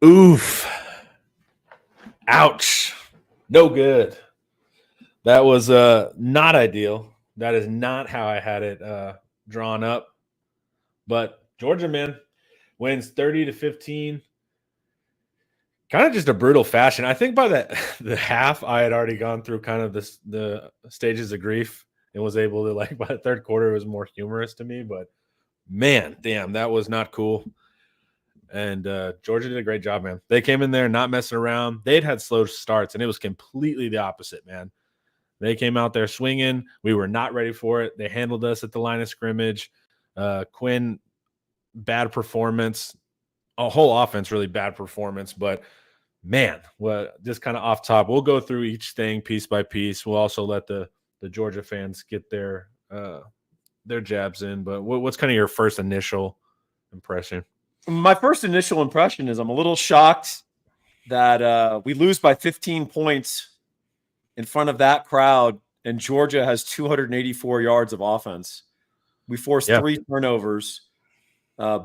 Oof. Ouch. No good. That was not ideal. That is not how I had it drawn up. But Georgia, man, wins 30-15. Kind of just a brutal fashion. I think by the half, I had already gone through kind of the stages of grief and was able to, like, by the third quarter, it was more humorous to me. But, man, damn, that was not cool. And Georgia did a great job, man. They came in there not messing around. They'd had slow starts, and it was completely the opposite, man. They came out there swinging. We were not ready for it. They handled us at the line of scrimmage. Quinn, bad performance. A whole offense, really bad performance. But, man, just kind of off top. We'll go through each thing piece by piece. We'll also let the Georgia fans get their jabs in. But what's kind of your first initial impression? My first initial impression is I'm a little shocked that we lose by 15 points in front of that crowd, and Georgia has 284 yards of offense. We forced 3 turnovers.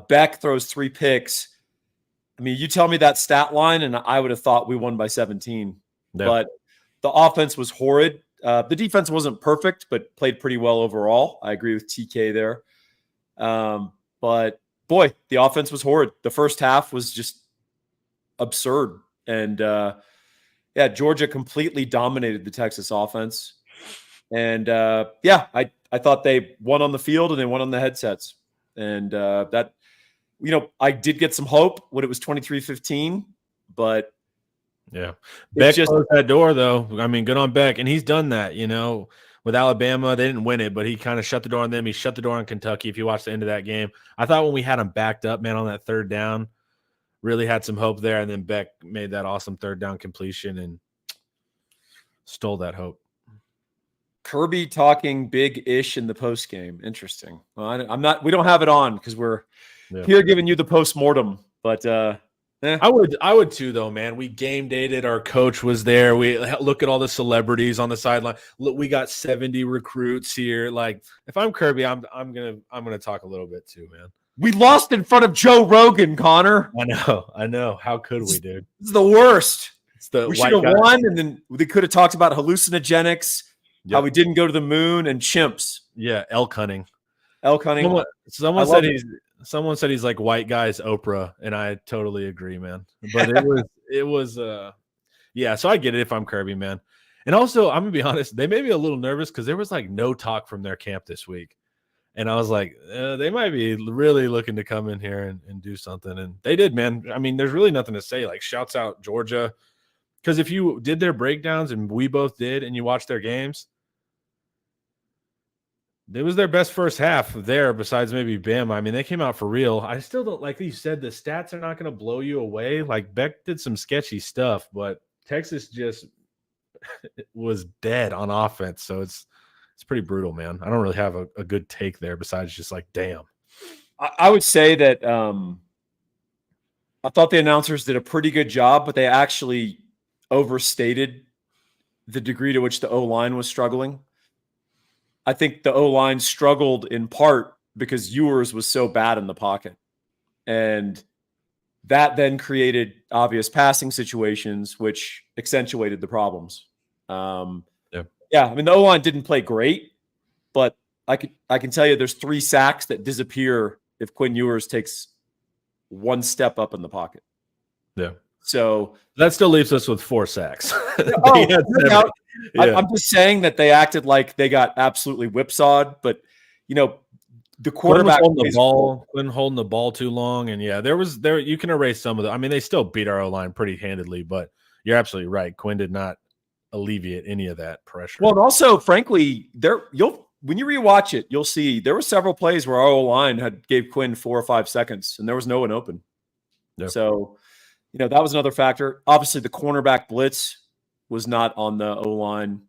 Beck throws 3 picks. I mean, you tell me that stat line, and I would have thought we won by 17. Yeah. But the offense was horrid. The defense wasn't perfect, but played pretty well overall. I agree with TK there. But boy, the offense was horrid. The first half was just absurd. And Georgia completely dominated the Texas offense. And I thought they won on the field and they won on the headsets. And that, I did get some hope when it was 23-15, but yeah, Beck closed that door though. I mean, good on Beck, and he's done that. With Alabama, they didn't win it, but he kind of shut the door on them. He shut the door on Kentucky. If you watch the end of that game, I thought when we had him backed up, man, on that third down, really had some hope there. And then Beck made that awesome third down completion and stole that hope. Kirby talking big-ish in the post game. Interesting. Well, we don't have it on because we're here giving you the post-mortem, but I would too, though, man. We game dated. Our coach was there. We look at all the celebrities on the sideline. Look, we got 70 recruits here. Like, if I'm Kirby, I'm gonna talk a little bit too, man. We lost in front of Joe Rogan, Connor. I know. How could we, dude? This is the worst. We should have won, and then they could have talked about hallucinogenics, how we didn't go to the moon, and chimps. Yeah, elk hunting. Someone said he's like white guy's Oprah, and I totally agree, man. But it was so I get it if I'm Kirby, man. And also, I'm gonna be honest, they made me a little nervous because there was like no talk from their camp this week. And I was like, they might be really looking to come in here and do something. And they did, man. I mean, there's really nothing to say. Like, shouts out Georgia. Because if you did their breakdowns, and we both did, and you watched their games, it was their best first half there besides maybe Bama. I mean, they came out for real. I still don't, like you said, the stats are not going to blow you away. Like, Beck did some sketchy stuff, but Texas just was dead on offense. So it's pretty brutal, man. I don't really have a good take there besides just like, damn. I would say that I thought the announcers did a pretty good job, but they actually overstated the degree to which the O-line was struggling. I think the O-line struggled in part because Ewers was so bad in the pocket. And that then created obvious passing situations, which accentuated the problems. I mean, the O-line didn't play great, but I can tell you there's 3 sacks that disappear if Quinn Ewers takes 1 step up in the pocket. Yeah. So that still leaves us with 4 sacks. I'm just saying that they acted like they got absolutely whipsawed, but the quarterback Quinn holding the ball too long, and there you can erase some of the. I mean, they still beat our O-line pretty handedly, but you're absolutely right. Quinn did not alleviate any of that pressure. Well, and also, frankly, when you rewatch it, you'll see there were several plays where our O-line gave Quinn 4 or 5 seconds, and there was no one open. Yep. So, that was another factor. Obviously, the cornerback blitz was not on the O-line.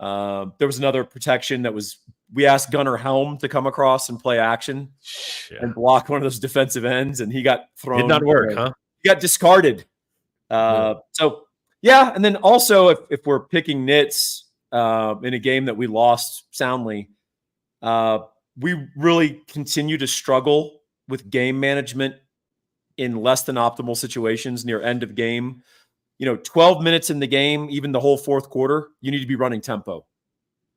There was another protection that was. We asked Gunnar Helm to come across and play action and block one of those defensive ends, and he got thrown. Did not work, huh? He got discarded. And then also, if we're picking nits in a game that we lost soundly, we really continue to struggle with game management in less than optimal situations near end of game. 12 minutes in the game, even the whole fourth quarter, you need to be running tempo,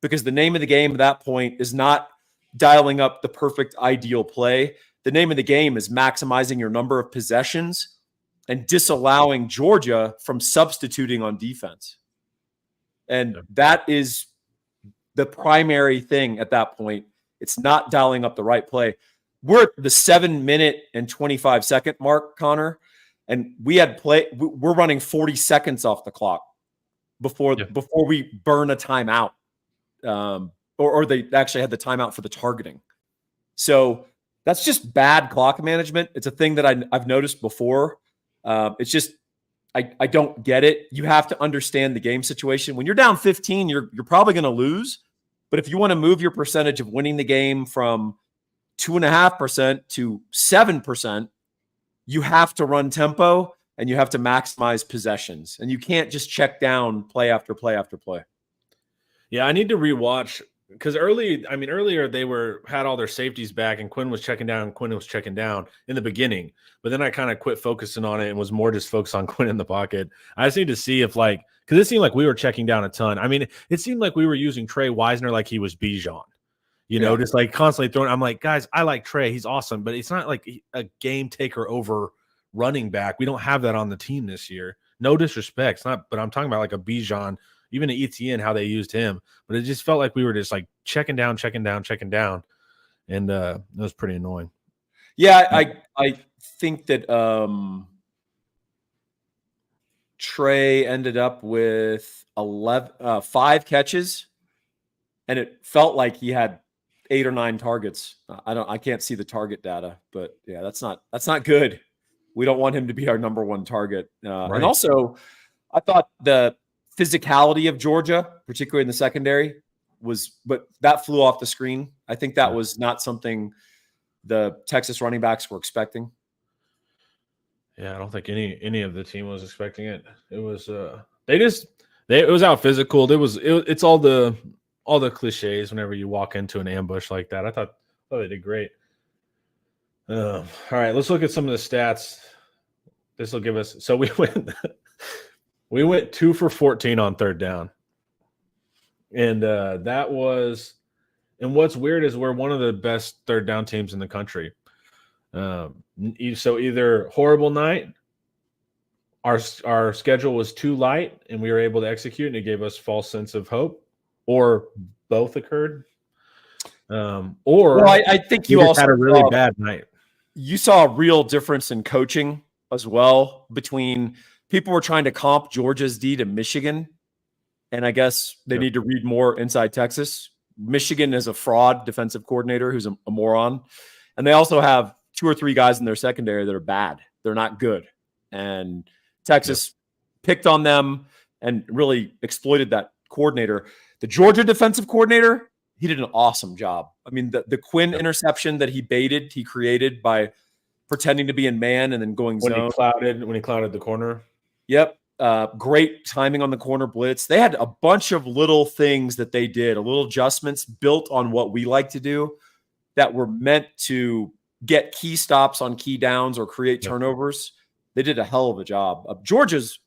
because the name of the game at that point is not dialing up the perfect ideal play. The name of the game is maximizing your number of possessions and disallowing Georgia from substituting on defense. And that is the primary thing at that point. It's not dialing up the right play. We're at the 7-minute and 25-second mark, Connor, and we're running 40 seconds off the clock before we burn a timeout. Or they actually had the timeout for the targeting. So that's just bad clock management. It's a thing that I've noticed before. It's just I don't get it. You have to understand the game situation. When you're down 15, you're probably going to lose. But if you want to move your percentage of winning the game from 2.5% to 7%, you have to run tempo and you have to maximize possessions. And you can't just check down play after play after play. Yeah, I need to rewatch, because earlier they had all their safeties back and Quinn was checking down in the beginning. But then I kind of quit focusing on it and was more just focused on Quinn in the pocket. I just need to see if, because it seemed like we were checking down a ton. I mean, it seemed like we were using Trey Wisner like he was Bijan. Just like constantly throwing. I'm like, guys, I like Trey. He's awesome. But it's not like a game taker over running back. We don't have that on the team this year. No disrespect. It's not, but I'm talking about like a Bijan, even at ETN, how they used him. But it just felt like we were just like checking down. And it was pretty annoying. Yeah, I think that Trey ended up with 5 catches, and it felt like he had 8 or 9 targets. I can't see the target data, but yeah, that's not good. We don't want him to be our number one target. Right. And also, I thought the physicality of Georgia, particularly in the secondary, but that flew off the screen. I think that was not something the Texas running backs were expecting. Yeah, I don't think any of the team was expecting it. It was it was out physical. It's all the cliches whenever you walk into an ambush like that. I thought they did great. All right, let's look at some of the stats. This will give us. So we went 2 for 14 on third down, and that was. And what's weird is we're one of the best third down teams in the country. So either horrible night, our schedule was too light, and we were able to execute, and it gave us false sense of hope, or both occurred. I think you also had a really bad night. You saw a real difference in coaching as well between people were trying to comp Georgia's D to Michigan, and I guess they need to read more Inside Texas. Michigan is a fraud defensive coordinator who's a moron, and they also have 2 or 3 guys in their secondary that are bad. They're not good, and Texas picked on them and really exploited that coordinator. The Georgia defensive coordinator, he did an awesome job. I mean, the Quinn interception that he created by pretending to be in man and then going zone. When he clouded the corner. Yep. Great timing on the corner blitz. They had a bunch of little things that they did, little adjustments built on what we like to do that were meant to get key stops on key downs or create turnovers. They did a hell of a job. Georgia's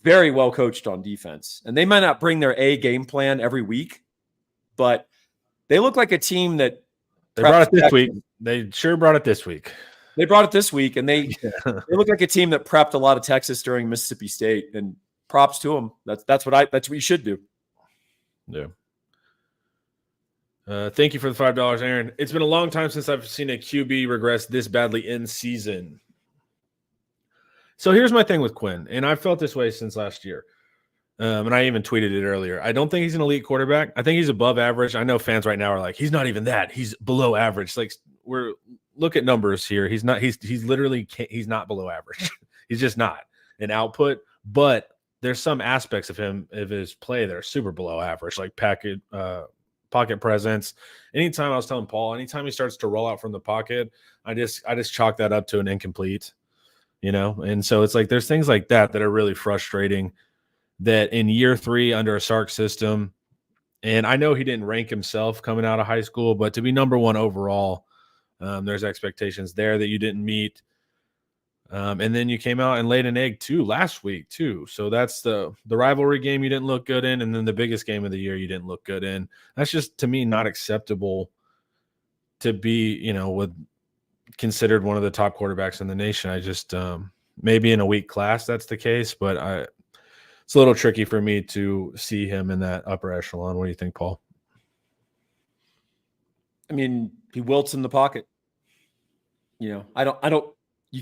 very well coached on defense, and they might not bring their A game plan every week, but they look like a team that they brought it this week. They sure brought it this week. They brought it this week, and they look like a team that prepped a lot of Texas during Mississippi State. And props to them. That's what you should do. Yeah. Thank you for the $5, Aaron. It's been a long time since I've seen a QB regress this badly in season. So here's my thing with Quinn, and I've felt this way since last year. And I even tweeted it earlier. I don't think he's an elite quarterback. I think he's above average. I know fans right now are like, he's not even that. He's below average. Like, look at numbers here. He's not not below average. He's just not in output. But there's some aspects of his play that are super below average, like pocket presence. Anytime I was telling Paul, anytime he starts to roll out from the pocket, I just chalk that up to an incomplete, And so it's like there's things like that are really frustrating. That in year 3 under a Sark system, and I know he didn't rank himself coming out of high school, but to be number 1 overall, there's expectations there that you didn't meet. And then you came out and laid an egg too last week too. So that's the rivalry game you didn't look good in, and then the biggest game of the year you didn't look good in. That's just, to me, not acceptable to be, with considered one of the top quarterbacks in the nation. I just maybe in a weak class that's the case, but it's a little tricky for me to see him in that upper echelon. What do you think, Paul? I mean, he wilts in the pocket. You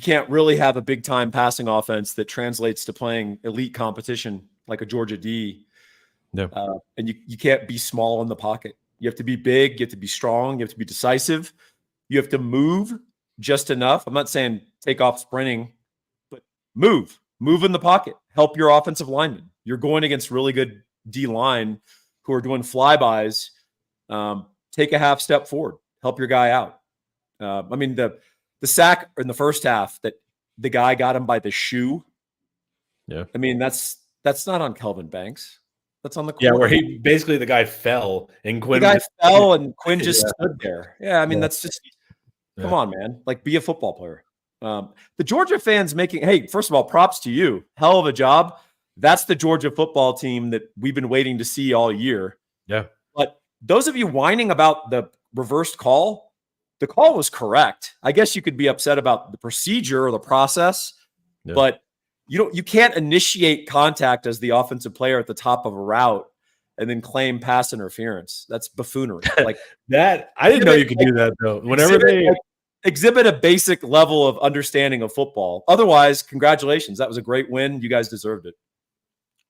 can't really have a big time passing offense that translates to playing elite competition like a Georgia D. Yeah. And you can't be small in the pocket. You have to be big. You have to be strong. You have to be decisive. You have to move just enough. I'm not saying take off sprinting, but move in the pocket. Help your offensive linemen. You're going against really good D line who are doing flybys. Take a half step forward. Help your guy out. I mean, the sack in the first half that the guy got him by the shoe. Yeah. I mean, that's not on Kelvin Banks. That's on the corner. Yeah, where the guy fell and Quinn just stood there. Yeah, I mean, that's just come on, man. Like, be a football player. The Georgia fans hey, first of all, props to you. Hell of a job. That's the Georgia football team that we've been waiting to see all year. Yeah. But those of you whining about the reversed call, the call was correct. I guess you could be upset about the procedure or the process, but you can't initiate contact as the offensive player at the top of a route and then claim pass interference. That's buffoonery. Like that. I didn't know you could do that though. Whenever they exhibit a basic level of understanding of football. Otherwise, congratulations. That was a great win. You guys deserved it.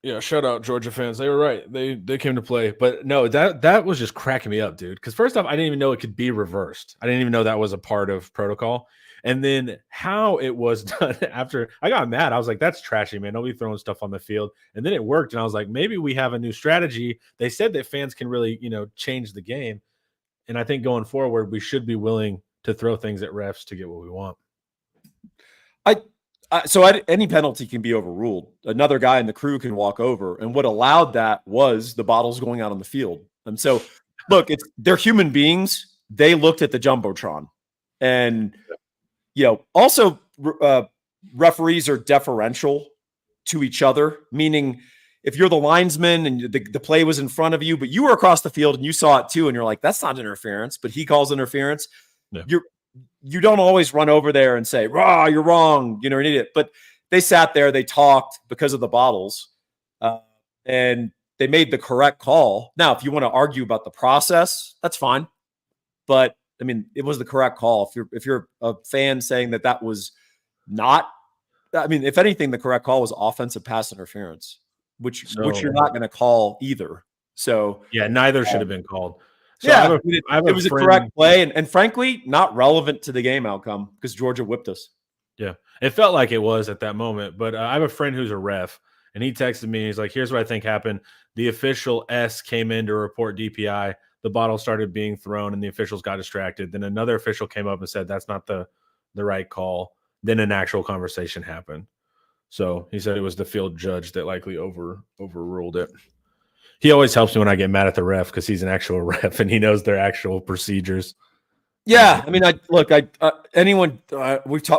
Yeah, shout out Georgia fans. They were right. They came to play. But no, that was just cracking me up, dude. Because first off, I didn't even know it could be reversed. I didn't even know that was a part of protocol. And then how it was done after, I got mad. I was like, that's trashy, man. Nobody throwing stuff on the field. And then it worked. And I was like, maybe we have a new strategy. They said that fans can really, change the game. And I think going forward, we should be willing to throw things at refs to get what we want. So any penalty can be overruled. Another guy in the crew can walk over. And what allowed that was the bottles going out on the field. And so, look, they're human beings. They looked at the Jumbotron. And, also referees are deferential to each other, meaning if you're the linesman and the play was in front of you, but you were across the field and you saw it too, and you're like, that's not interference, but he calls interference. Yeah. You don't always run over there and say, "Rah, you're wrong," an idiot. But they sat there, they talked because of the bottles, and they made the correct call. Now, if you want to argue about the process, that's fine. But I mean, it was the correct call. If you're a fan saying that was not, I mean, if anything, the correct call was offensive pass interference, which you're not going to call either. So yeah, neither should have been called. So yeah, it was a correct play, and frankly, not relevant to the game outcome because Georgia whipped us. Yeah, it felt like it was at that moment. But I have a friend who's a ref, and he texted me. He's like, "Here's what I think happened. The official S came in to report DPI. The bottle started being thrown, and the officials got distracted. Then another official came up and said that's not the right call. Then an actual conversation happened. So he said it was the field judge that likely overruled it." He always helps me when I get mad at the ref because he's an actual ref and he knows their actual procedures. Yeah, I mean,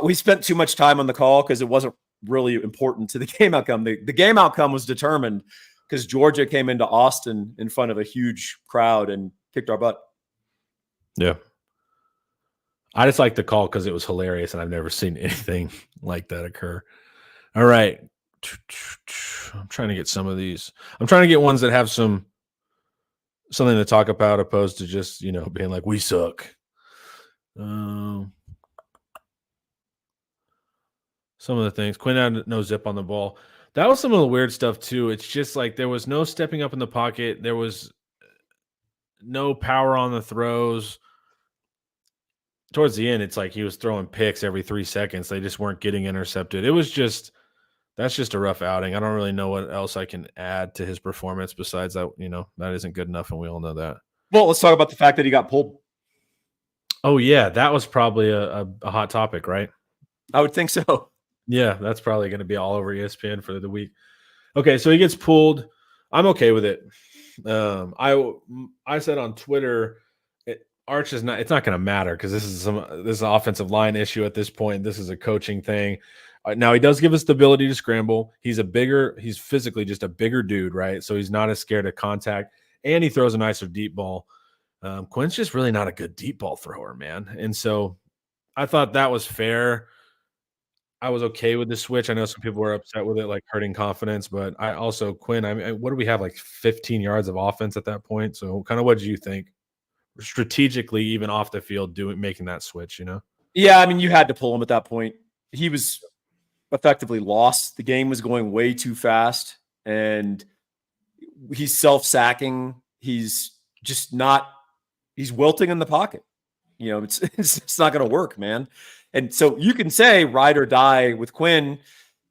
we spent too much time on the call because it wasn't really important to the game outcome. The game outcome was determined because Georgia came into Austin in front of a huge crowd and kicked our butt. Yeah. I just like the call because it was hilarious and I've never seen anything like that occur. All right. I'm trying to get some of these. I'm trying to get ones that have something to talk about opposed to just, being like, we suck. Some of the things. Quinn had no zip on the ball. That was some of the weird stuff too. It's just like there was no stepping up in the pocket. There was no power on the throws. Towards the end, it's like he was throwing picks every 3 seconds. They just weren't getting intercepted. It was just, that's just a rough outing. I don't really know what else I can add to his performance besides that, that isn't good enough, and we all know that. Well, let's talk about the fact that he got pulled. Oh, yeah. That was probably a hot topic, right? I would think so. Yeah, that's probably going to be all over ESPN for the week. Okay, so he gets pulled. I'm okay with it. I said on Twitter, Arch is not. It's not going to matter because this is an offensive line issue at this point. This is a coaching thing. Now he does give us the ability to scramble. He's physically just a bigger dude, right? So he's not as scared of contact, and he throws a nicer deep ball. Quinn's just really not a good deep ball thrower, man. And so I thought that was fair. I was okay with the switch. I know some people were upset with it, like hurting confidence, but I also Quinn. I mean, what do we have, like 15 yards of offense at that point? So, kind of, what did you think strategically, even off the field, making that switch? Yeah, I mean, you had to pull him at that point. He was effectively lost. The game was going way too fast, and he's self-sacking. He's just not. He's wilting in the pocket. It's not going to work, man. And so you can say ride or die with Quinn,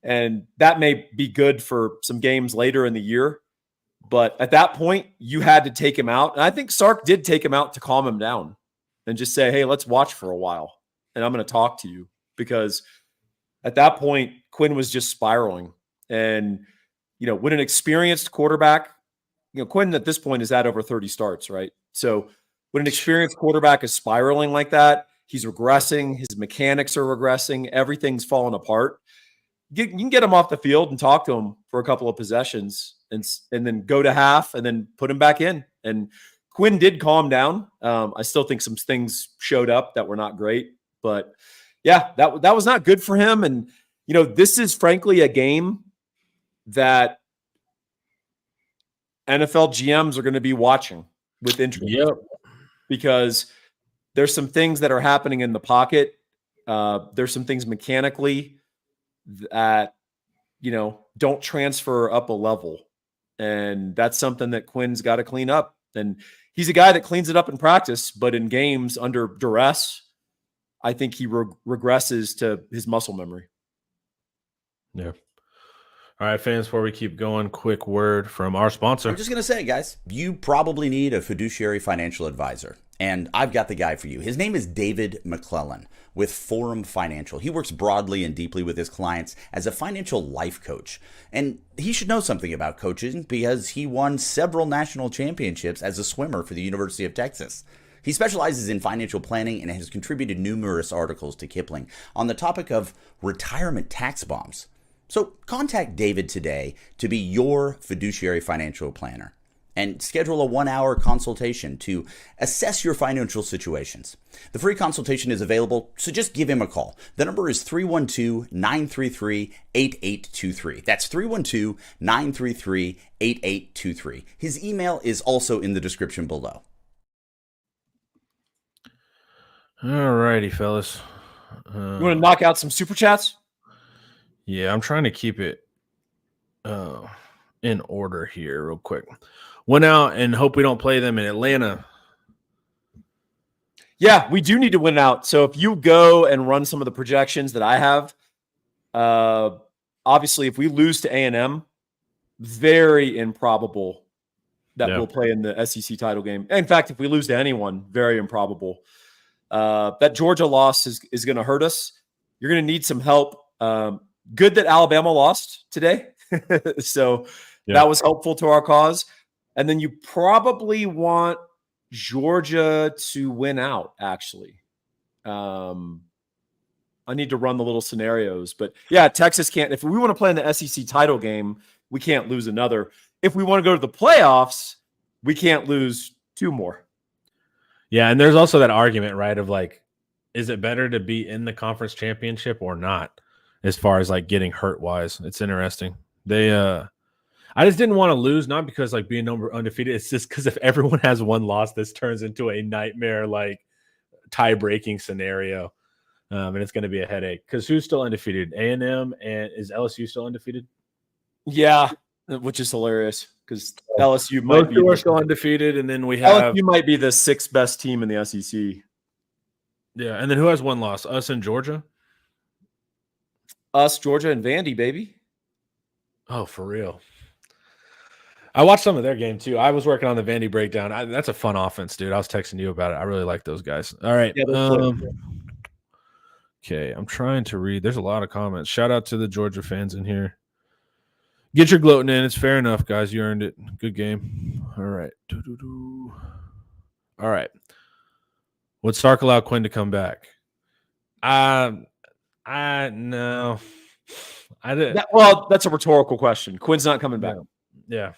and that may be good for some games later in the year. But at that point, you had to take him out. And I think Sark did take him out to calm him down and just say, hey, let's watch for a while. And I'm going to talk to you, because at that point, Quinn was just spiraling. And, when an experienced quarterback, Quinn at this point is at over 30 starts, right? So when an experienced quarterback is spiraling like that, he's regressing, his mechanics are regressing, everything's falling apart. You can get him off the field and talk to him for a couple of possessions and then go to half and then put him back in. And Quinn did calm down. I still think some things showed up that were not great, but yeah, that was not good for him. And, this is frankly a game that NFL GMs are going to be watching with interest. Yep. Because there's some things that are happening in the pocket. There's some things mechanically that, don't transfer up a level. And that's something that Quinn's got to clean up. And he's a guy that cleans it up in practice, but in games under duress, I think he regresses to his muscle memory. Yeah. All right, fans, before we keep going, quick word from our sponsor. I'm just going to say, guys, you probably need a fiduciary financial advisor, and I've got the guy for you. His name is David McClellan with Forum Financial. He works broadly and deeply with his clients as a financial life coach, and he should know something about coaching because he won several national championships as a swimmer for the University of Texas. He specializes in financial planning and has contributed numerous articles to Kiplinger on the topic of retirement tax bombs. So contact David today to be your fiduciary financial planner and schedule a 1-hour consultation to assess your financial situations. The free consultation is available, so just give him a call. The number is 312-933-8823. That's 312-933-8823. His email is also in the description below. All righty, fellas. You want to knock out some super chats? Yeah, I'm trying to keep it in order here real quick. Went out and hope we don't play them in Atlanta. Yeah, we do need to win out. So if you go and run some of the projections that I have, obviously if we lose to A&M, very improbable that we'll play in the SEC title game. In fact, if we lose to anyone, very improbable. That Georgia loss is going to hurt us. You're going to need some help. Good that Alabama lost today. So that was helpful to our cause. And then you probably want Georgia to win out, actually. I need to run the little scenarios. But, yeah, Texas can't. If we want to play in the SEC title game, we can't lose another. If we want to go to the playoffs, we can't lose 2 more. Yeah, and there's also that argument, right, of like, is it better to be in the conference championship or not? As far as like getting hurt wise, it's interesting. I just didn't want to lose, not because like being undefeated. It's just because if everyone has one loss, this turns into a nightmare like tie-breaking scenario, and it's going to be a headache. Because who's still undefeated? A&M, and is LSU still undefeated? Yeah, which is hilarious because LSU might be still undefeated, and then we have LSU might be the 6th best team in the SEC. Yeah, and then who has one loss? Us and Georgia. Us, Georgia, and Vandy, baby. Oh, for real. I watched some of their game, too. I was working on the Vandy breakdown. That's a fun offense, dude. I was texting you about it. I really like those guys. All right. Yeah, okay, I'm trying to read. There's a lot of comments. Shout out to the Georgia fans in here. Get your gloating in. It's fair enough, guys. You earned it. Good game. All right. All right. Would Sark allow Quinn to come back? No. I did. Well, that's a rhetorical question. Quinn's not coming back. Yeah.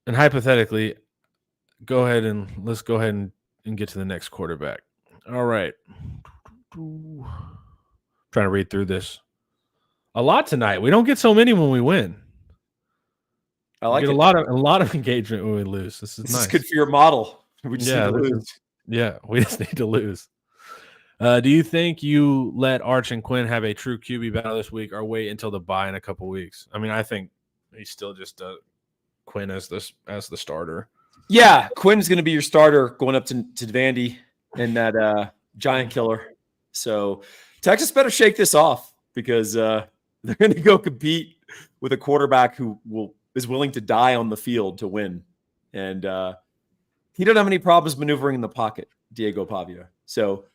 And hypothetically, let's go ahead and get to the next quarterback. All right. Trying to read through this. A lot tonight. We don't get so many when we win. I like it. A lot of engagement when we lose. This This nice. is good for your model. We just need to lose. We just need to lose. Do you think you let Arch and Quinn have a true QB battle this week, or wait until the bye in a couple weeks? I mean, I think he's still just Quinn as the starter. Yeah, Quinn's going to be your starter going up to Vandy and that giant killer. So Texas better shake this off, because they're going to go compete with a quarterback who is willing to die on the field to win, and he don't have any problems maneuvering in the pocket, Diego Pavia. So.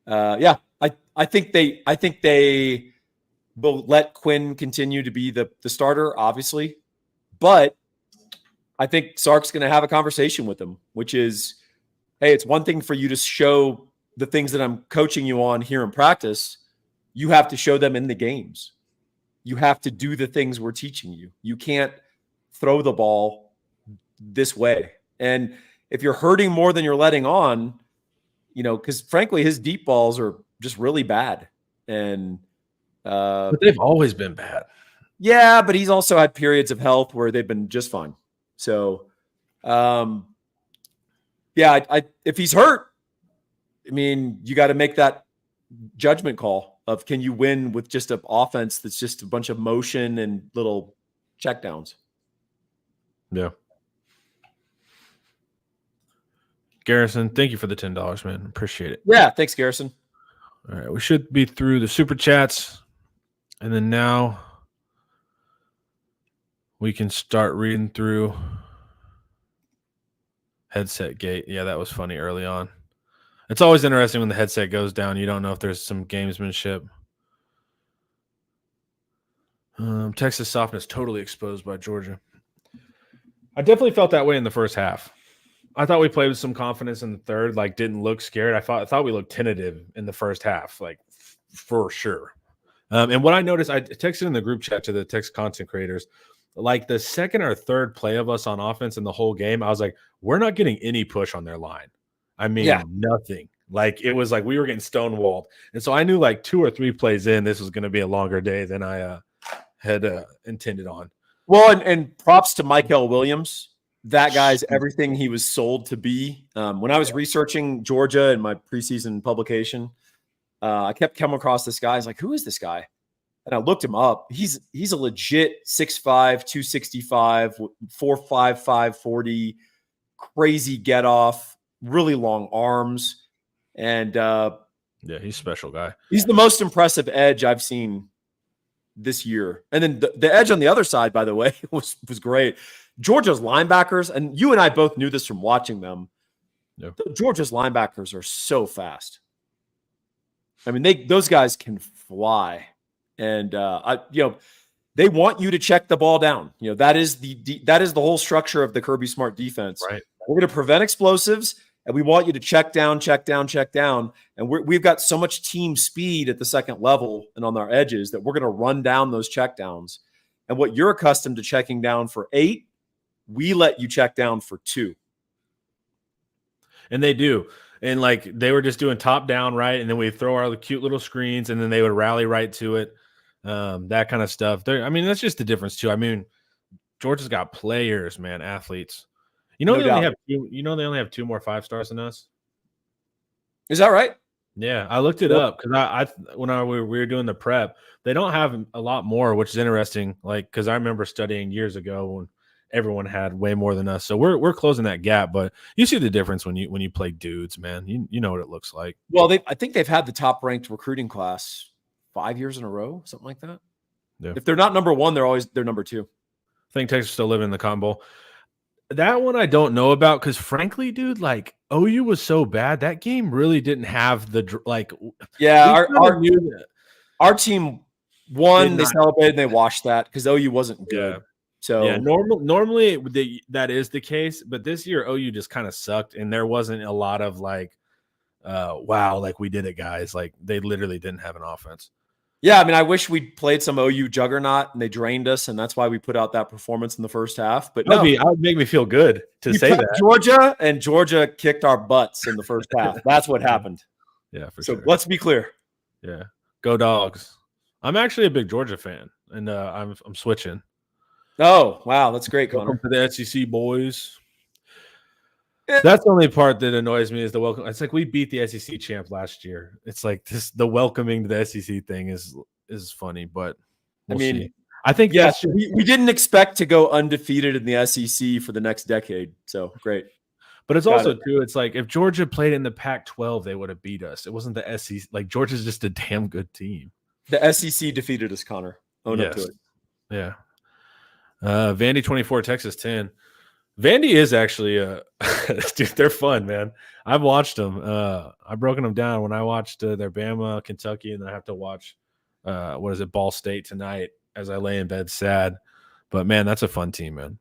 I think they will let Quinn continue to be the starter, obviously, but I think Sark's going to have a conversation with him, which is, hey, it's one thing for you to show the things that I'm coaching you on here in practice. You have to show them in the games. You have to do the things we're teaching you. You can't throw the ball this way. And if you're hurting more than you're letting on, because frankly, his deep balls are just really bad. And but they've always been bad. Yeah, but he's also had periods of health where they've been just fine. So, if he's hurt, I mean, you got to make that judgment call of, can you win with just an offense that's just a bunch of motion and little checkdowns? Yeah. Garrison, thank you for the $10, man. Appreciate it. Yeah, thanks, Garrison. All right, we should be through the super chats, and then now we can start reading through headset gate. Yeah, that was funny early on. It's always interesting when the headset goes down. You don't know if there's some gamesmanship. Texas softness totally exposed by Georgia. I definitely felt that way in the first half. I thought we played with some confidence in the third, like didn't look scared. I thought we looked tentative in the first half, like for sure. And what I noticed, I texted in the group chat to the text content creators, like the second or third play of us on offense in the whole game, I was like, we're not getting any push on their line. I mean, nothing. Like it was like we were getting stonewalled. And so I knew like 2 or 3 plays in, this was going to be a longer day than I had intended on. Well, and props to Michael Williams. That guy's everything he was sold to be. When I was researching Georgia in my preseason publication, I kept coming across this guy. I was like, who is this guy? And I looked him up. He's a legit 6'5", 265, 4'5", 540, crazy get off, really long arms. And yeah, he's a special guy. He's the most impressive edge I've seen this year. And then the edge on the other side, by the way, was great. Georgia's linebackers, and you and I both knew this from watching them. Yep. Georgia's linebackers are so fast. I mean, those guys can fly, and they want you to check the ball down. That is the whole structure of the Kirby Smart defense. Right. We're going to prevent explosives, and we want you to check down. And we've got so much team speed at the second level and on our edges that we're going to run down those checkdowns. And what you're accustomed to checking down for 8, we let you check down for 2. And they do. And like they were just doing top down, right? And then we throw our cute little screens, and then they would rally right to it. That kind of stuff. That's just the difference too. I mean, Georgia's got players, man, athletes. They only have 2 more 5-stars than us. Is that right? Yeah, I looked it up because we were doing the prep, they don't have a lot more, which is interesting. Like, because I remember studying years ago when everyone had way more than us. So we're closing that gap, but you see the difference when you play dudes, man. You know what it looks like. Well, I think they've had the top ranked recruiting class 5 years in a row, something like that. Yeah. If they're not number 1, they're number 2. I think Texas is still living in the Cotton Bowl. That one I don't know about because, frankly, dude, like OU was so bad that game really didn't have the like. Yeah, our team won. They celebrated and they watched that because OU wasn't good. Yeah. So yeah, normally that is the case, but this year OU just kind of sucked, and there wasn't a lot of like wow, like we did it, guys. Like they literally didn't have an offense. Yeah, I mean, I wish we'd played some OU juggernaut and they drained us, and that's why we put out that performance in the first half. But that would make me feel good to say that. Georgia, and Georgia kicked our butts in the first half. That's what happened. Yeah, for sure. So let's be clear. Yeah, go Dogs. I'm actually a big Georgia fan, and I'm switching. Oh, wow, that's great, Connor. Welcome to the SEC, boys. That's the only part that annoys me is the welcome. It's like we beat the SEC champ last year. It's like the welcoming to the SEC thing is funny, but we'll see. I think yes, we didn't expect to go undefeated in the SEC for the next decade. So great. But it's also too, it's like if Georgia played in the Pac-12, they would have beat us. It wasn't the SEC. Like Georgia's just a damn good team. The SEC defeated us, Connor. Own up to it. Yeah. Vandy 24, Texas 10. Vandy is actually dude, they're fun, man. I've watched them. I've broken them down when I watched their Bama, Kentucky, and then I have to watch Ball State tonight as I lay in bed sad. But man, that's a fun team, man.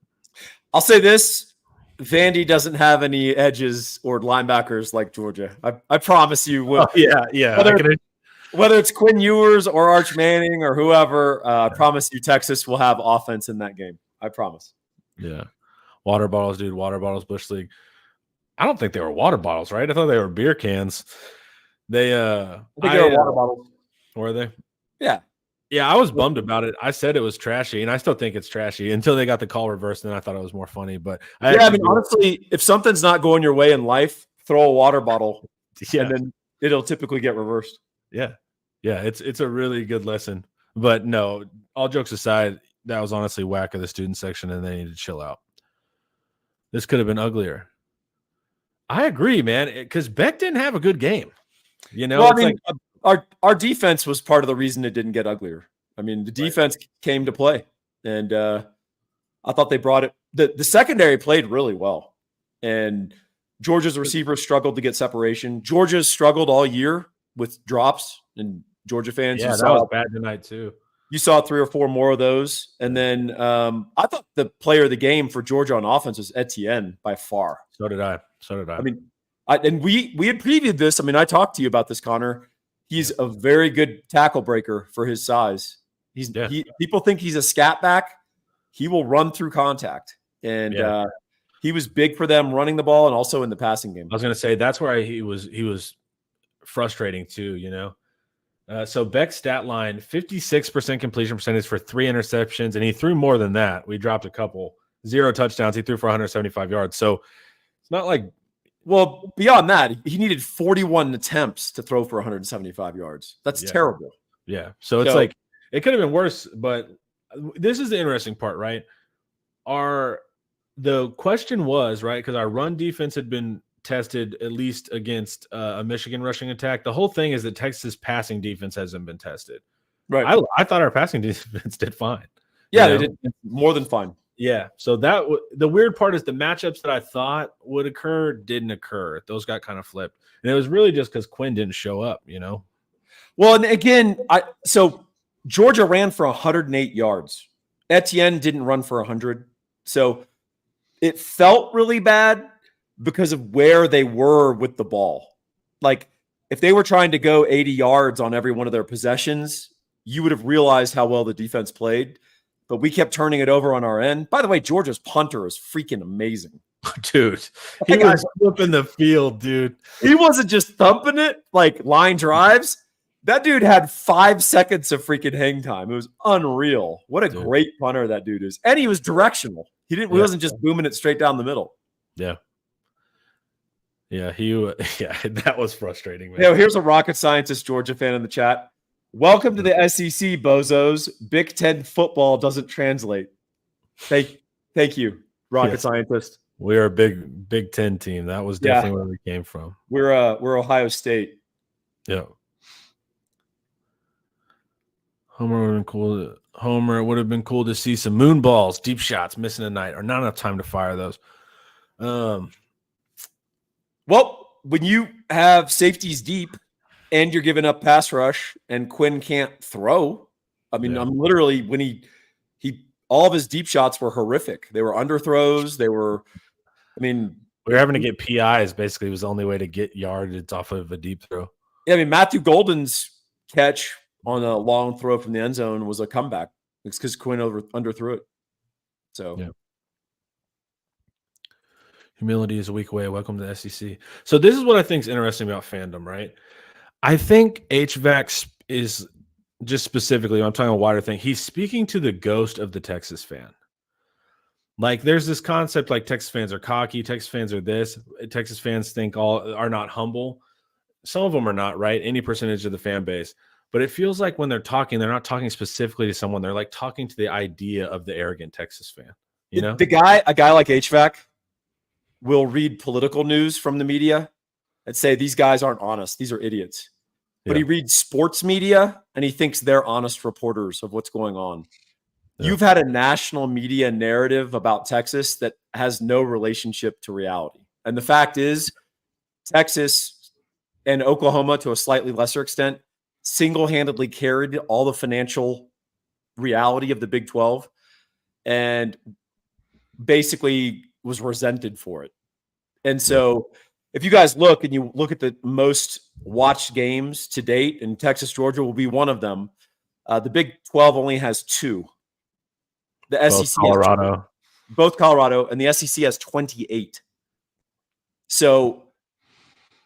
I'll say this: Vandy doesn't have any edges or linebackers like Georgia. I promise you. Whether it's Quinn Ewers or Arch Manning or whoever, I promise you, Texas will have offense in that game. I promise. Yeah. Water bottles, dude. Water bottles, Bush League. I don't think they were water bottles, right? I thought they were beer cans. I think they were water bottles. Were they? Yeah. Yeah, I was bummed about it. I said it was trashy, and I still think it's trashy until they got the call reversed, and I thought it was more funny. But honestly, if something's not going your way in life, throw a water bottle, and then it'll typically get reversed. Yeah. Yeah, it's a really good lesson. But no, all jokes aside, that was honestly whack of the student section, and they need to chill out. This could have been uglier. I agree, man, because Beck didn't have a good game. You know, our defense was part of the reason it didn't get uglier. I mean, the defense came to play, and I thought they brought it. The secondary played really well, and Georgia's receivers struggled to get separation. Georgia's struggled all year with drops, and Georgia fans. Yeah, that was bad tonight too. You saw 3 or 4 more of those. And then I thought the player of the game for Georgia on offense was Etienne by far. So did I. I mean, we had previewed this. I mean, I talked to you about this, Connor. He's a very good tackle breaker for his size. People think he's a scat back. He will run through contact. And he was big for them running the ball and also in the passing game. I was going to say that's where he was frustrating too, you know. So Beck's stat line, 56% completion percentage for 3 interceptions, and he threw more than that. We dropped a couple. 0 touchdowns. He threw for 175 yards. So it's not like – well, beyond that, he needed 41 attempts to throw for 175 yards. That's terrible. Yeah. So it's like it could have been worse, but this is the interesting part, right? The question was, right, because our run defense had been – tested at least against a Michigan rushing attack. The whole thing is that Texas passing defense hasn't been tested. Right. I thought our passing defense did fine. Yeah, they did more than fine. Yeah. So the weird part is the matchups that I thought would occur didn't occur. Those got kind of flipped. And it was really just because Quinn didn't show up, you know? Well, and again, so Georgia ran for 108 yards. Etienne didn't run for 100. So it felt really bad because of where they were with the ball. Like, if they were trying to go 80 yards on every one of their possessions, you would have realized how well the defense played. But we kept turning it over on our end. By the way, Georgia's punter is freaking amazing. Dude, he was flipping the field, dude. He wasn't just thumping it like line drives. That dude had 5 seconds of freaking hang time. It was unreal. What a great punter that dude is. And he was directional. He wasn't just booming it straight down the middle. Yeah. Yeah, that was frustrating, man. Here's a rocket scientist Georgia fan in the chat. Welcome to the SEC, bozos. Big Ten football doesn't translate. Thank you, rocket scientist. We are a Big Ten team. That was definitely where we came from. We're Ohio State. Yeah. Homer would have been cool. It would have been cool to see some moon balls, deep shots, missing a night, or not enough time to fire those. Well, when you have safeties deep and you're giving up pass rush and Quinn can't throw, I mean, I'm literally when he all of his deep shots were horrific. They were underthrows. They were, We were having to get PIs. Basically, was the only way to get yardage off of a deep throw. Yeah, I mean, Matthew Golden's catch on a long throw from the end zone was a comeback. It's because Quinn underthrew it. So, yeah. Humility is a week away. Welcome to the SEC. So this is what I think is interesting about fandom, right? I think HVAC is just specifically, I'm talking a wider thing. He's speaking to the ghost of the Texas fan. Like there's this concept like Texas fans are cocky, Texas fans are this, Texas fans think all are not humble. Some of them are not, right? Any percentage of the fan base. But it feels like when they're not talking specifically to someone. They're like talking to the idea of the arrogant Texas fan. You know? a guy like HVAC will read political news from the media and say these guys aren't honest. These are idiots. But he reads sports media and he thinks they're honest reporters of what's going on. Yeah. You've had a national media narrative about Texas that has no relationship to reality. And the fact is, Texas and Oklahoma, to a slightly lesser extent, single-handedly carried all the financial reality of the Big 12 and basically was resented for it. And so if you guys look and you look at the most watched games to date, and Texas, Georgia will be one of them, the Big 12 only has 2. The SEC Colorado. Both Colorado, and the SEC has 28. So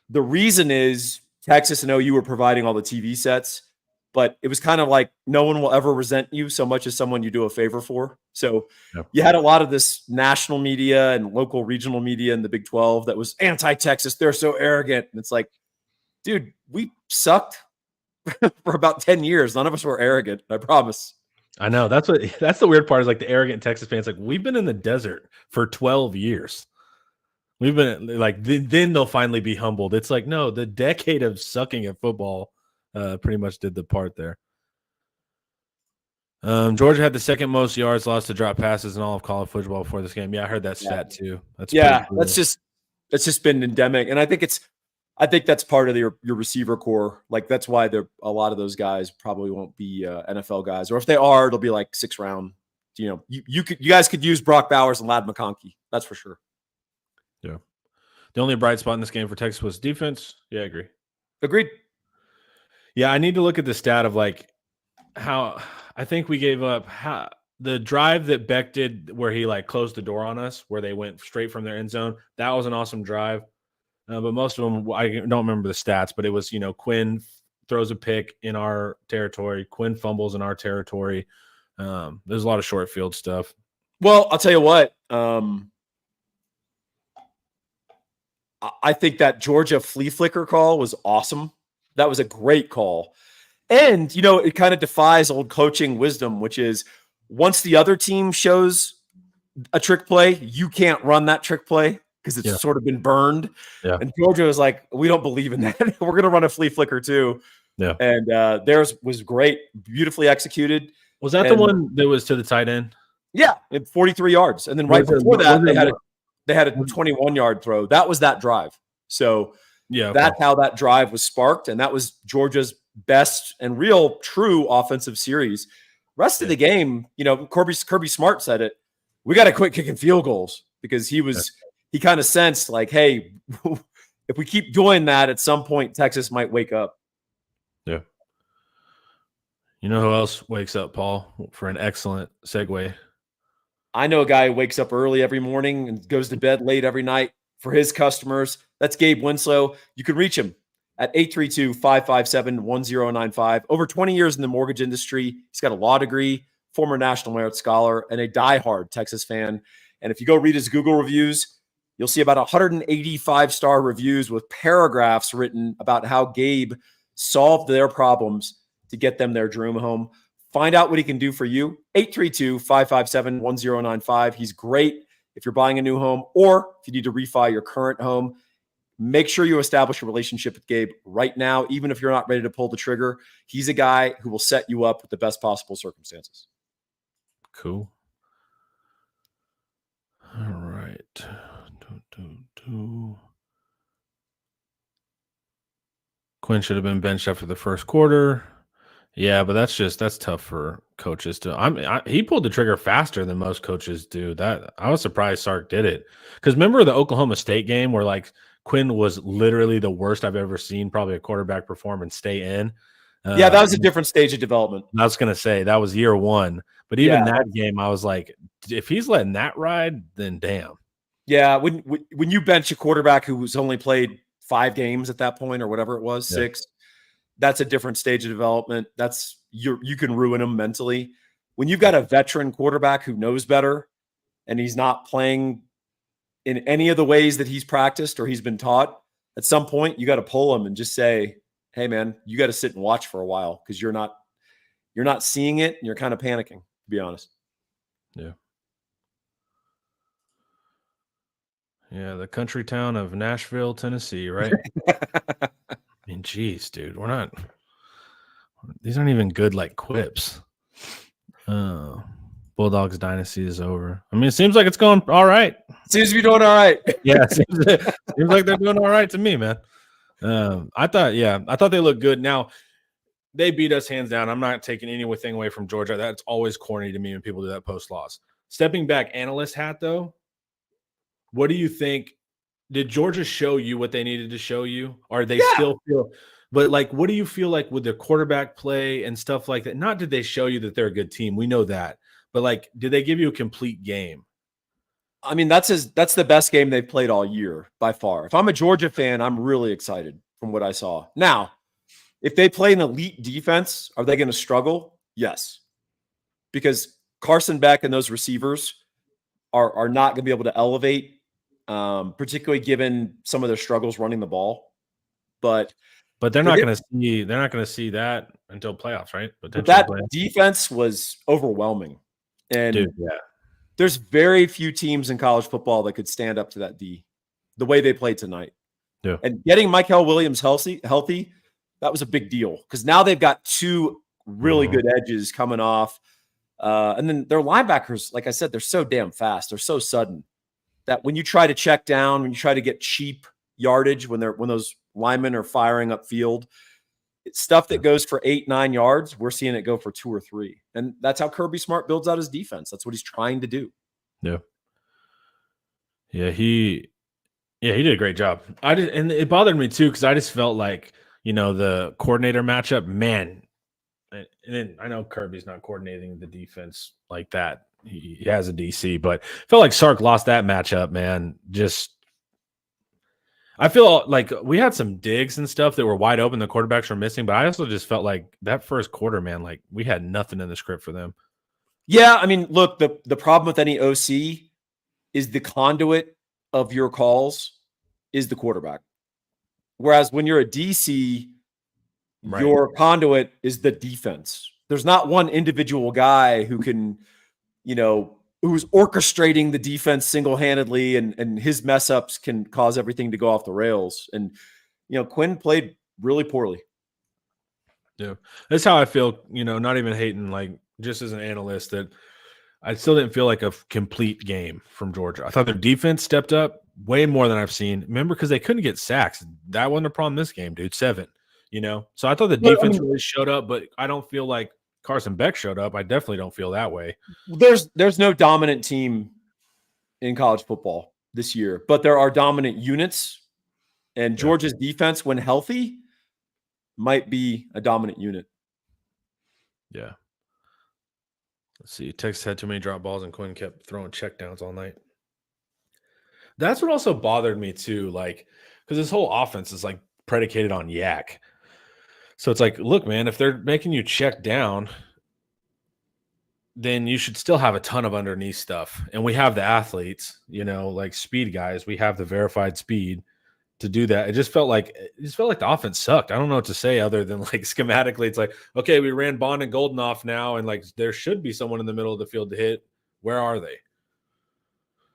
the reason is Texas and OU were providing all the TV sets, but it was kind of like no one will ever resent you so much as someone you do a favor for. So you had a lot of this national media and local regional media in the Big 12 that was anti-Texas. They're so arrogant. And it's like, dude, we sucked for about 10 years. None of us were arrogant, I promise. I know. That's the weird part is like the arrogant Texas fans. Like we've been in the desert for 12 years. We've been like, then they'll finally be humbled. It's like, no, the decade of sucking at football pretty much did the part there. Georgia had the second most yards lost to drop passes in all of college football before this game. Yeah, I heard that stat too. That's cool. It's just been endemic. And I think that's part of your receiver core. Like that's why a lot of those guys probably won't be NFL guys, or if they are, it'll be like 6th round. You know, you guys could use Brock Bowers and Ladd McConkey. That's for sure. Yeah. The only bright spot in this game for Texas was defense. Yeah, I agree. Agreed. Yeah, I need to look at the stat of like how I think we gave up the drive that Beck did where he like closed the door on us, where they went straight from their end zone. That was an awesome drive. But most of them, I don't remember the stats, but it was, Quinn throws a pick in our territory. Quinn fumbles in our territory. There's a lot of short field stuff. Well, I'll tell you what. I think that Georgia flea flicker call was awesome. That was a great call. And, it kind of defies old coaching wisdom, which is once the other team shows a trick play, you can't run that trick play because it's sort of been burned. Yeah. And Georgia was like, we don't believe in that. We're going to run a flea flicker too. Yeah. And theirs was great, beautifully executed. Was that the one that was to the tight end? Yeah, 43 yards. And then right before that, they had a 21-yard throw. That was that drive. So that's how that drive was sparked. And that was Georgia's best and real true offensive series. Rest of the game, Kirby Smart said it. We got to quit kicking field goals because he kind of sensed like, hey, if we keep doing that, at some point Texas might wake up. Yeah. You know who else wakes up, Paul, for an excellent segue? I know a guy who wakes up early every morning and goes to bed late every night for his customers. That's Gabe Winslow. You can reach him at 832-557-1095. Over 20 years in the mortgage industry. He's got a law degree, former National Merit Scholar, and a diehard Texas fan. And if you go read his Google reviews, you'll see about 185-star reviews with paragraphs written about how Gabe solved their problems to get them their dream home. Find out what he can do for you. 832-557-1095. He's great if you're buying a new home or if you need to refi your current home. Make sure you establish a relationship with Gabe right now, even if you're not ready to pull the trigger. He's a guy who will set you up with the best possible circumstances. Cool. All right. Quinn should have been benched after the first quarter. Yeah, but that's tough for coaches to. He pulled the trigger faster than most coaches do. That I was surprised Sark did it because remember the Oklahoma State game where like Quinn was literally the worst I've ever seen probably a quarterback perform and stay in. Yeah, that was a different stage of development. I was gonna say that was year one, but even that game, I was like, if he's letting that ride, then damn. Yeah, when you bench a quarterback who's only played 5 games at that point or whatever it was, 6, that's a different stage of development. That's you can ruin him mentally. When you've got a veteran quarterback who knows better and he's not playing in any of the ways that he's practiced or he's been taught, at some point you got to pull him and just say, "Hey man, you got to sit and watch for a while because you're not seeing it and you're kind of panicking, to be honest." Yeah. Yeah, the country town of Nashville, Tennessee, right? I mean, geez, dude, these aren't even good like quips. Bulldogs dynasty is over. I mean, it seems like it's going all right. Seems to be doing all right. Yeah, seems like they're doing all right to me, man. I thought they looked good. Now, they beat us hands down. I'm not taking anything away from Georgia. That's always corny to me when people do that post-loss. Stepping back analyst hat, though, what do you think? Did Georgia show you what they needed to show you? Or they still feel – but, like, what do you feel like with their quarterback play and stuff like that? Not did they show you that they're a good team. We know that. But, like, did they give you a complete game? I mean, that's the best game they've played all year by far. If I'm a Georgia fan, I'm really excited from what I saw. Now, if they play an elite defense, are they going to struggle? Yes. Because Carson Beck and those receivers are not going to be able to elevate, particularly given some of their struggles running the ball. But they're not going to see that until playoffs, right? But that defense was overwhelming. And dude, yeah. There's very few teams in college football that could stand up to that D, the way they played tonight. Yeah. And getting Michael Williams healthy, that was a big deal because now they've got 2 really good edges coming off. And then their linebackers, like I said, they're so damn fast. They're so sudden that when you try to check down, when you try to get cheap yardage, when those linemen are firing upfield, stuff that goes for 8-9 yards, we're seeing it go for 2 or 3. And that's how Kirby Smart builds out his defense. That's what he's trying to do. Yeah. Yeah, he did a great job. And it bothered me too, because I just felt like, the coordinator matchup, man. And then I know Kirby's not coordinating the defense like that. He has a DC, but felt like Sark lost that matchup, man. I feel like we had some digs and stuff that were wide open. The quarterbacks were missing, but I also just felt like that first quarter, man, like we had nothing in the script for them. Yeah, I mean, look, the problem with any OC is the conduit of your calls is the quarterback. Whereas when you're a DC, right, your conduit is the defense. There's not one individual guy who can, who's orchestrating the defense single-handedly and his mess ups can cause everything to go off the rails. And, Quinn played really poorly. Yeah. That's how I feel, not even hating, like just as an analyst, that I still didn't feel like a complete game from Georgia. I thought their defense stepped up way more than I've seen. Remember, because they couldn't get sacks. That wasn't a problem this game, dude. 7, So I thought the defense really showed up, but I don't feel like Carson Beck showed up. I definitely don't feel that way. There's no dominant team in college football this year, but there are dominant units, and Georgia's defense, when healthy, might be a dominant unit. Yeah. Let's see. Texas had too many drop balls, and Quinn kept throwing checkdowns all night. That's what also bothered me too, like, because this whole offense is like predicated on yak. So it's like, look, man, if they're making you check down, then you should still have a ton of underneath stuff. And we have the athletes, like speed guys. We have the verified speed to do that. It just felt like the offense sucked. I don't know what to say other than like schematically. It's like, okay, we ran Bond and Golden off now, and like there should be someone in the middle of the field to hit. Where are they?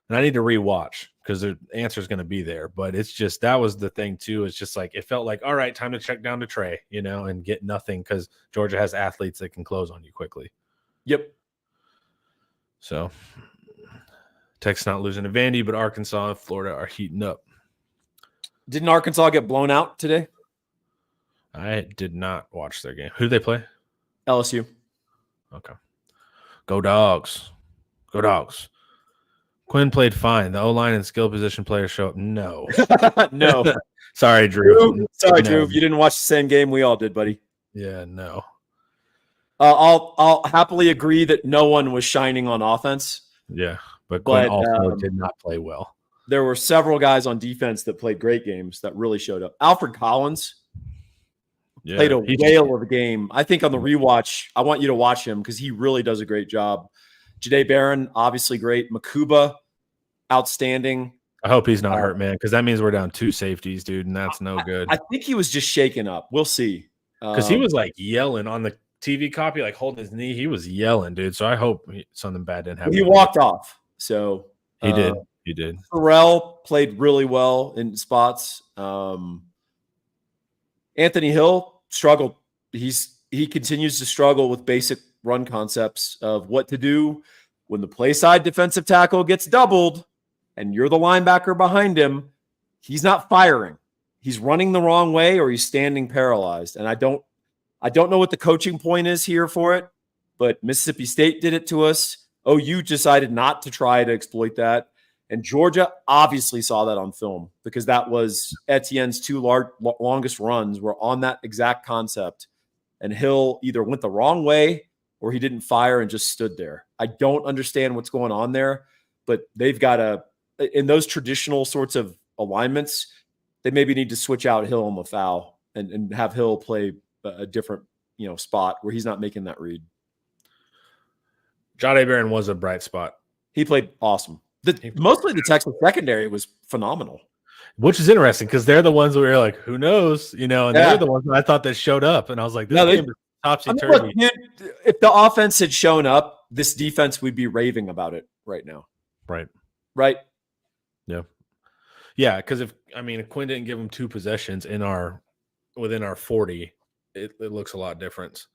And I need to rewatch because the answer is going to be there. But it's just, that was the thing too. It's just like, it felt like, all right, time to check down to Trey, and get nothing because Georgia has athletes that can close on you quickly. Yep. So Texas not losing to Vandy, but Arkansas and Florida are heating up. Didn't Arkansas get blown out today? I did not watch their game. Who did they play? LSU. Okay. Go Dogs. Go Dogs. Quinn played fine. The O-line and skill position players show up. No. No. Sorry, Drew. Sorry, No. Drew. You didn't watch the same game we all did, buddy. Yeah, no. I'll happily agree that no one was shining on offense. Yeah, but Quinn also did not play well. There were several guys on defense that played great games that really showed up. Alfred Collins played a whale of a game. I think on the rewatch, I want you to watch him because he really does a great job. Jahdae Barron, obviously great. Makuba, outstanding. I hope he's not hurt, man, because that means we're down 2 safeties, dude, and that's no good. I think he was just shaken up. We'll see. Because he was like yelling on the TV copy, like holding his knee. He was yelling, dude. So I hope something bad didn't happen. He walked off. So he did. He did. Terrell played really well in spots. Anthony Hill struggled. He continues to struggle with basic run concepts of what to do when the play side defensive tackle gets doubled and you're the linebacker behind him. He's not firing. He's running the wrong way or he's standing paralyzed. And I don't know what the coaching point is here for it, but Mississippi State did it to us. OU decided not to try to exploit that. And Georgia obviously saw that on film because that was Etienne's 2 longest runs were on that exact concept. And Hill either went the wrong way or he didn't fire and just stood there. I don't understand what's going on there, but they've got in those traditional sorts of alignments, they maybe need to switch out Hill on the foul and have Hill play a different, spot where he's not making that read. Jahdae Barron was a bright spot. He played awesome. Mostly the Texas secondary was phenomenal. Which is interesting because they're the ones where you're like, who knows? And they're the ones that I thought that showed up. And I was like, this game is topsy-turvy. If the offense had shown up, this defense would be raving about it right now. Right? Yeah. Yeah, because if Quinn didn't give them 2 possessions within our 40, it looks a lot different.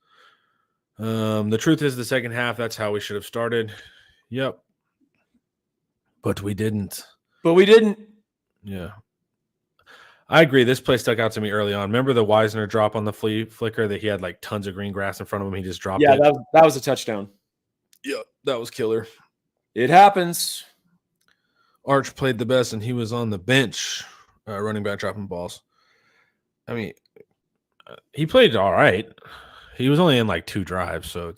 The truth is the second half, that's how we should have started. Yep. But we didn't. Yeah. I agree. This play stuck out to me early on. Remember the Wisner drop on the flicker that he had like tons of green grass in front of him? He just dropped it. Yeah, that was a touchdown. Yeah, that was killer. It happens. Arch played the best, and he was on the bench running back dropping balls. He played all right. He was only in like 2 drives, so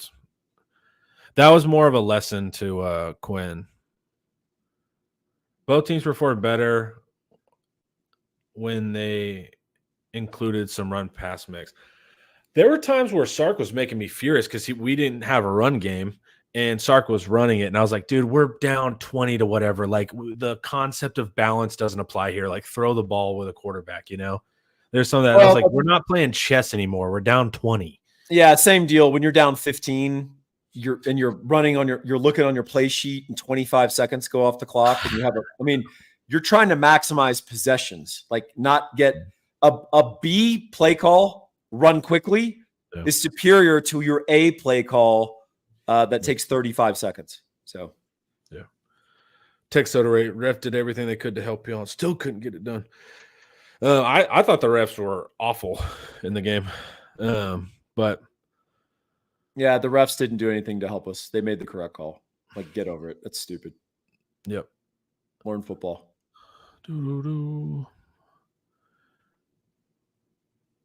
that was more of a lesson to Quinn. Both teams performed better when they included some run-pass mix. There were times where Sark was making me furious because we didn't have a run game, and Sark was running it. And I was like, dude, we're down 20 to whatever. Like, the concept of balance doesn't apply here. Like, throw the ball with a quarterback, There's some of that. I was like, we're not playing chess anymore. We're down 20. Yeah, same deal. When you're down 15, you're running on you're looking on your play sheet and 25 seconds go off the clock. And you have you're trying to maximize possessions, like not get a B play call, run quickly is superior to your A play call that takes 35 seconds. So, yeah. Tech Soda ref did everything they could to help you on. Still couldn't get it done. I thought the refs were awful in the game. But yeah, the refs didn't do anything to help us. They made the correct call. Like, get over it. That's stupid. Yep. Learn football.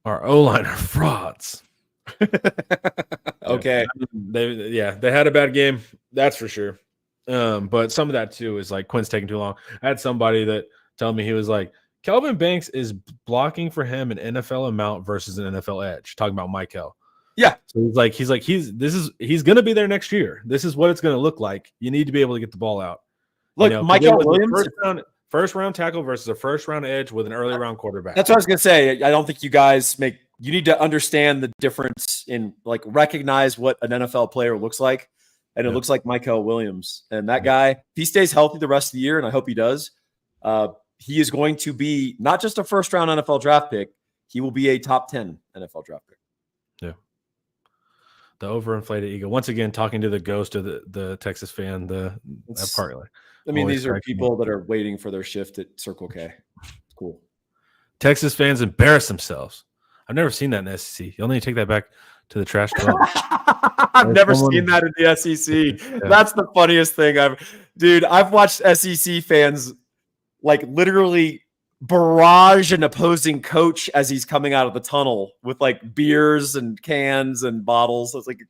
Our O-line are frauds. Okay. They had a bad game. That's for sure. But some of that too is like Quinn's taking too long. I had somebody that told me, he was like, Kelvin Banks is blocking for him an NFL amount versus an NFL edge. Talking about Michael. Yeah. So he's going to be there next year. This is what it's going to look like. You need to be able to get the ball out. Look, Michael Williams, first round tackle versus a first round edge with an early round quarterback. That's what I was going to say. I don't think you guys you need to understand the difference in recognize what an NFL player looks like. And it looks like Michael Williams. And that guy, if he stays healthy the rest of the year, and I hope he does, he is going to be not just a first round NFL draft pick. He will be a top 10 NFL draft pick. Yeah. The overinflated ego. Once again, talking to the ghost of the Texas fan, that part. These are people that are waiting for their shift at Circle K. It's cool. Texas fans embarrass themselves. I've never seen that in the SEC. You'll need to take that back to the trash 12. I've never seen that in the SEC. Yeah. That's the funniest thing I've watched SEC fans like literally barrage an opposing coach as he's coming out of the tunnel with like beers and cans and bottles. It's like,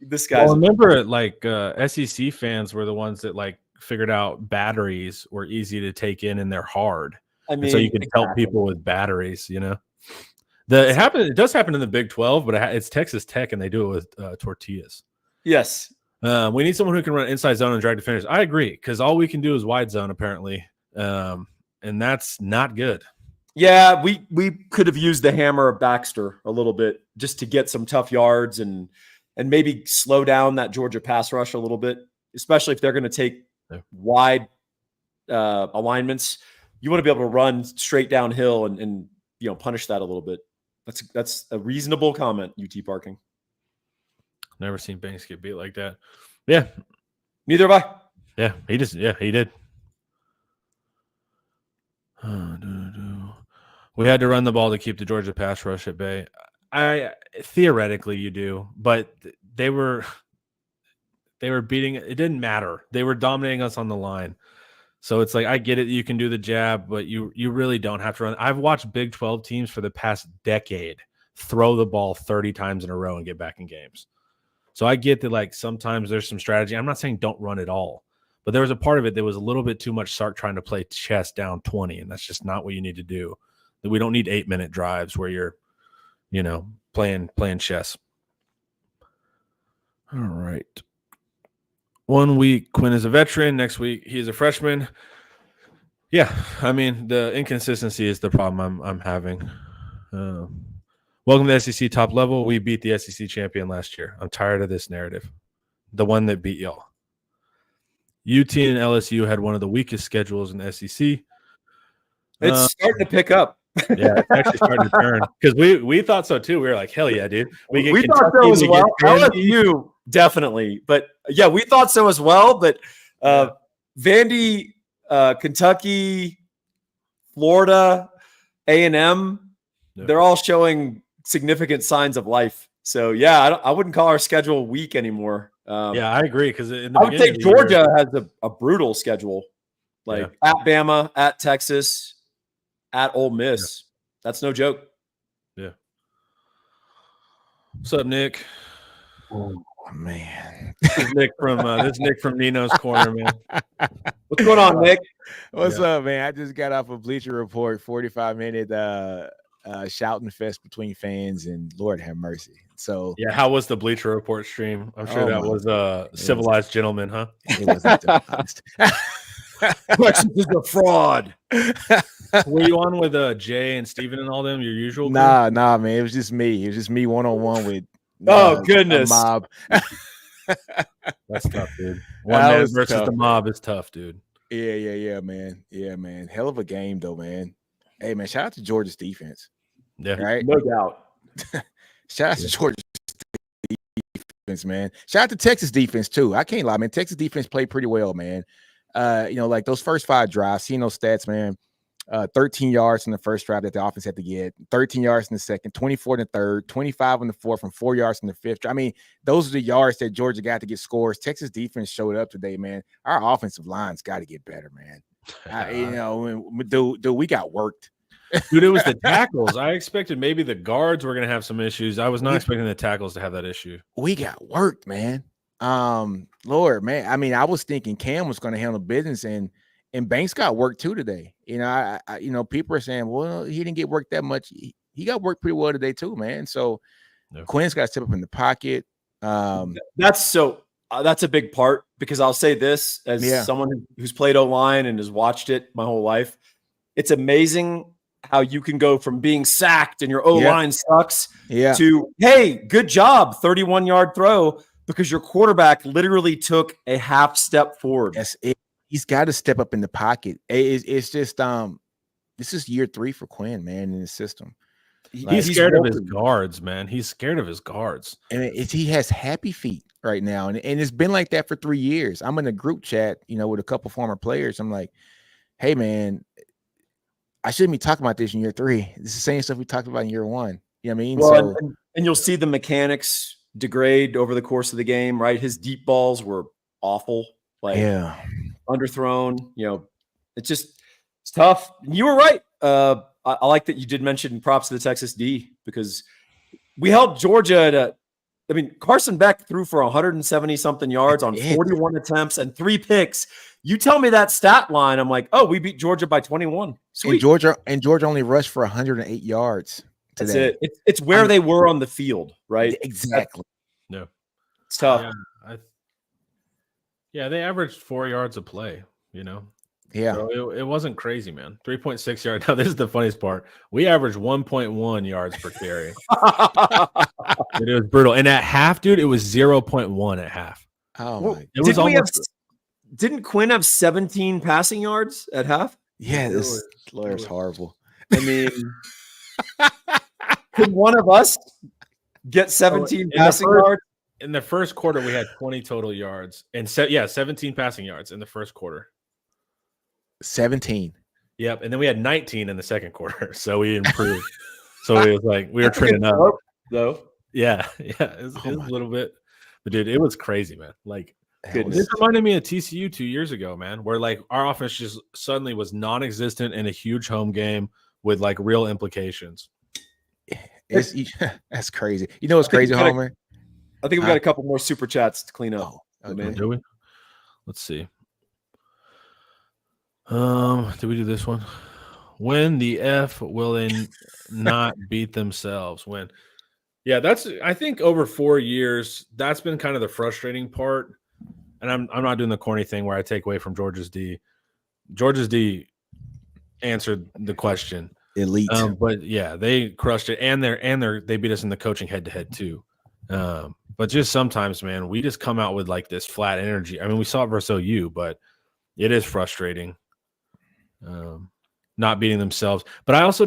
this guy's. Well, remember, like SEC fans were the ones that like figured out batteries were easy to take in and they're hard. I mean, and so you can help people with batteries. You know, it does happen in the Big 12, but it's Texas Tech and they do it with tortillas. Yes. We need someone who can run inside zone and drag to finish. I agree, because all we can do is wide zone apparently. And that's not good. Yeah, we could have used the hammer of Baxter a little bit just to get some tough yards and maybe slow down that Georgia pass rush a little bit, especially if they're going to take wide alignments. You want to be able to run straight downhill and punish that a little bit. That's a reasonable comment, UT Parking. Never seen Banks get beat like that. Yeah. Neither have I. Yeah, he did. We had to run the ball to keep the Georgia pass rush at bay. Theoretically you do, but they were beating. It didn't matter. They were dominating us on the line. So it's like, I get it. You can do the jab, but you really don't have to run. I've watched Big 12 teams for the past decade throw the ball 30 times in a row and get back in games. So I get that, like, sometimes there's some strategy. I'm not saying don't run at all. But there was a part of it that was a little bit too much Sark trying to play chess down 20, and that's just not what you need to do. We don't need 8-minute drives where you're, playing chess. All right. 1 week, Quinn is a veteran. Next week, he's a freshman. Yeah, I mean, the inconsistency is the problem I'm having. Welcome to the SEC top level. We beat the SEC champion last year. I'm tired of this narrative. The one that beat y'all. UT and LSU had one of the weakest schedules in the SEC. It's starting to pick up. Yeah, it's actually starting to turn, because we thought so too. We were like, hell yeah, dude. We thought so as well. LSU definitely, but yeah, we thought so as well. But Vandy, Kentucky, Florida, A&M, they're all showing significant signs of life. So yeah, I wouldn't call our schedule weak anymore. Yeah, I agree, because I would think Georgia has a brutal schedule, like at Bama, at Texas, at Ole Miss. That's no joke. Yeah. What's up, Nick? Oh man, this is Nick from Nino's Corner, man. What's going on, Nick? What's up, man? I just got off a Bleacher Report 45-minute shouting fest between fans, and Lord have mercy. So yeah, how was the Bleacher Report stream? I'm sure that was a civilized gentleman, huh? It wasn't civilized. Texas is a fraud. Were you on with Jay and Steven and all them? Your usual? Nah, man. It was just me. It was just me one-on-one with. Goodness, mob. That's tough, dude. One man versus tough, the mob is tough, dude. Yeah, man. Hell of a game, though, man. Hey, man. Shout out to Georgia's defense. Yeah, right. No doubt. Shout out to Georgia's defense, man. Shout out to Texas defense too. I can't lie, man. Texas defense played pretty well, man. Like those first 5 drives, seeing those stats, man. 13 yards in the first drive that the offense had to get, 13 yards in the second, 24 in the third, 25 in the fourth, and 4 yards in the fifth. I mean, those are the yards that Georgia got to get scores. Texas defense showed up today, man. Our offensive line's got to get better, man. Dude, we got worked. Dude, it was the tackles. I expected maybe the guards were going to have some issues. I was not expecting the tackles to have that issue. We got worked, man. Lord, man. I mean, I was thinking Cam was going to handle business, and Banks got worked too today. I people are saying, well, he didn't get worked that much. He got worked pretty well today too, man. So Quinn's got to step up in the pocket. That's a big part, because I'll say this as someone who's played O-line and has watched it my whole life. It's amazing how you can go from being sacked and your O-line sucks to, hey, good job, 31-yard throw, because your quarterback literally took a half step forward. That's it. He's got to step up in the pocket. It's just this is year 3 for Quinn, man, in the system. He's scared of his guards, man. He's scared of his guards. And he has happy feet right now. And it's been like that for 3 years. I'm in a group chat, with a couple former players. I'm like, hey, man, I shouldn't be talking about this in year 3. It's the same stuff we talked about in year 1. You know what I mean? Well, And you'll see the mechanics degrade over the course of the game, right? His deep balls were awful, like underthrown. It's tough. You were right. I like that you did mention props to the Texas D, because we held Georgia Carson Beck threw for 170 something yards on 41 attempts and 3 picks. You tell me that stat line, I'm like, oh, we beat Georgia by 21. Sweet. And Georgia only rushed for 108 yards today. That's it. It's where they were on the field, right? Exactly. No, it's tough. Yeah, they averaged 4 yards a play. Yeah. So it wasn't crazy, man. 3.6 yards. Now, this is the funniest part. We averaged 1.1 yards per carry. It was brutal. And at half, dude, it was 0.1 at half. Oh, didn't Quinn have 17 passing yards at half? Yeah, this lawyer's horrible. I mean, could one of us get 17 passing yards? In the first quarter, we had 20 total yards. And 17 passing yards in the first quarter. 17. Yep. And then we had 19 in the second quarter. So we improved. So it was like we were trending up. Though. Yeah. It was a little bit. But dude, it was crazy, man. Like, Goodness. this reminded me of TCU 2 years ago, man, where like our offense just suddenly was non-existent in a huge home game with like real implications. That's crazy. You know what's crazy, Homer? I think we got a couple more super chats to clean up. Do we? Let's see. Did we do this one? When the F will they not beat themselves? When? Yeah, I think over 4 years, that's been kind of the frustrating part. And I'm not doing the corny thing where I take away from Georgia's D. Georgia's D answered the question. Elite. But yeah, they crushed it, and they beat us in the coaching head-to-head too. But just sometimes, man, we just come out with like this flat energy. I mean, we saw it versus OU, but it is frustrating. Not beating themselves. But I also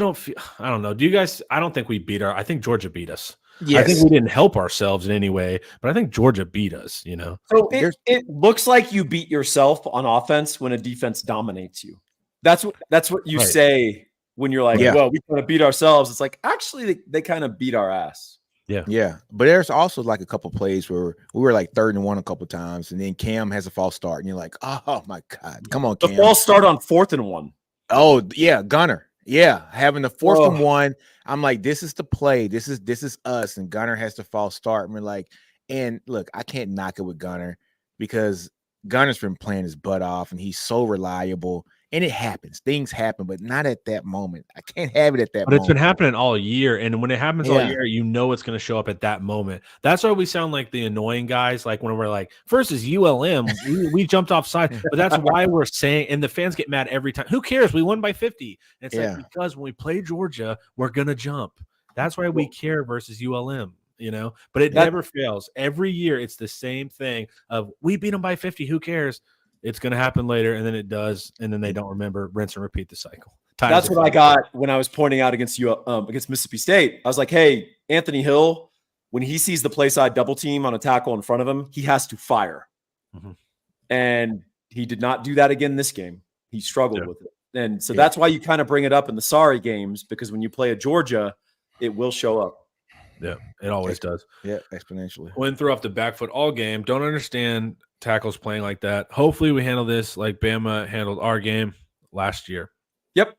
I don't know. Do you guys – I don't think we I think Georgia beat us. Yes. I think we didn't help ourselves in any way, but I think Georgia beat us, So it looks like you beat yourself on offense when a defense dominates you. That's what you say when you're like, well, we kind of beat ourselves. It's like, actually, they kind of beat our ass. Yeah. Yeah. But there's also like a couple plays where we were like 3rd and 1 a couple times, and then Cam has a false start, and you're like, oh, my God. Come on, Cam. The false start on 4th and 1. Oh, yeah. Gunner. Yeah, having the 4th and 1, I'm like, this is the play. This is us, and Gunner has to false start. And we're like, and look, I can't knock it with Gunner because Gunner's been playing his butt off, and he's so reliable. And it happens. Things happen, but not at that moment. I can't have it at that moment. But it's been happening all year, and when it happens all year, it's going to show up at that moment. That's why we sound like the annoying guys, like when we're like, first is ULM. we jumped offside, but that's why we're saying, and the fans get mad every time. Who cares? We won by 50. And it's like, because when we play Georgia, we're going to jump. That's why we care versus ULM, But it never fails. Every year, it's the same thing of, we beat them by 50. Who cares? It's going to happen later, and then it does, and then they don't remember. Rinse and repeat the cycle. That's what I got when I was pointing out against Mississippi State. I was like, hey, Anthony Hill, when he sees the play side double team on a tackle in front of him, he has to fire. Mm-hmm. And he did not do that again this game. He struggled with it. And so that's why you kind of bring it up in the sorry games, because when you play a Georgia, it will show up. Yeah, it always does. Yeah, exponentially. Quinn threw off the back foot all game. Don't understand tackles playing like that. Hopefully we handle this like Bama handled our game last year. Yep.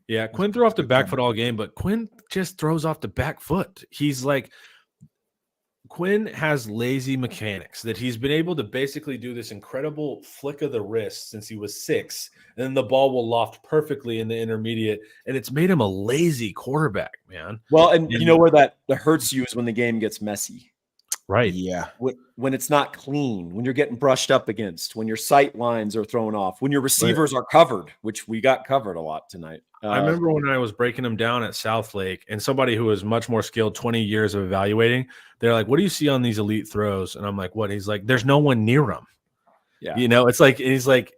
Yeah, Quinn threw off the back foot all game, but Quinn just throws off the back foot. He's like – Quinn has lazy mechanics that he's been able to basically do this incredible flick of the wrist since he was 6, and then the ball will loft perfectly in the intermediate, and it's made him a lazy quarterback, man. Well, and you know where that hurts you is when the game gets messy. Right. Yeah. When it's not clean, when you're getting brushed up against, when your sight lines are thrown off, when your receivers are covered, which we got covered a lot tonight. I remember when I was breaking them down at Southlake, and somebody who was much more skilled, 20 years of evaluating, they're like, what do you see on these elite throws? And I'm like, what? He's like, there's no one near them. Yeah. It's like, he's like,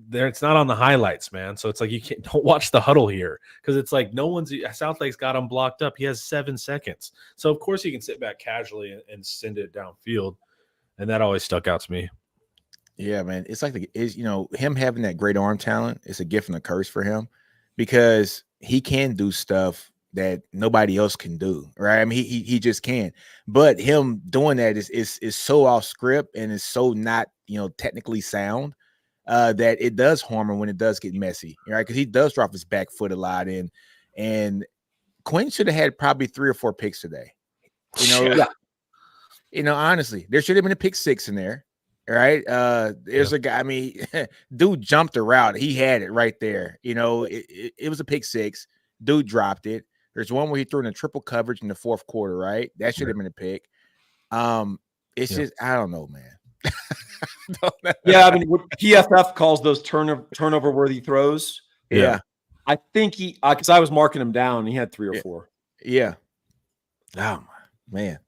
there. It's not on the highlights, man. So it's like, don't watch the huddle here. Cause it's like, Southlake's got him blocked up. He has 7 seconds. So of course he can sit back casually and send it downfield. And that always stuck out to me. Yeah, man. It's like, him having that great arm talent is a gift and a curse for him, because he can do stuff that nobody else can do, right? I mean, he just can. But him doing that is so off script and is so not, technically sound that it does harm him when it does get messy, right? Because he does drop his back foot a lot, and Quinn should have had probably 3 or 4 picks today. Honestly, there should have been a pick 6 in there. Right. There's a guy. I mean, dude jumped the route. He had it right there. It was a pick 6. Dude dropped it. There's one where he threw in a triple coverage in the 4th quarter, right? That should have been a pick. It's just, I don't know, man. Yeah, I mean, what PFF calls those turnover worthy throws. Yeah. I think because I was marking him down, he had 3 or 4. Yeah. Oh man.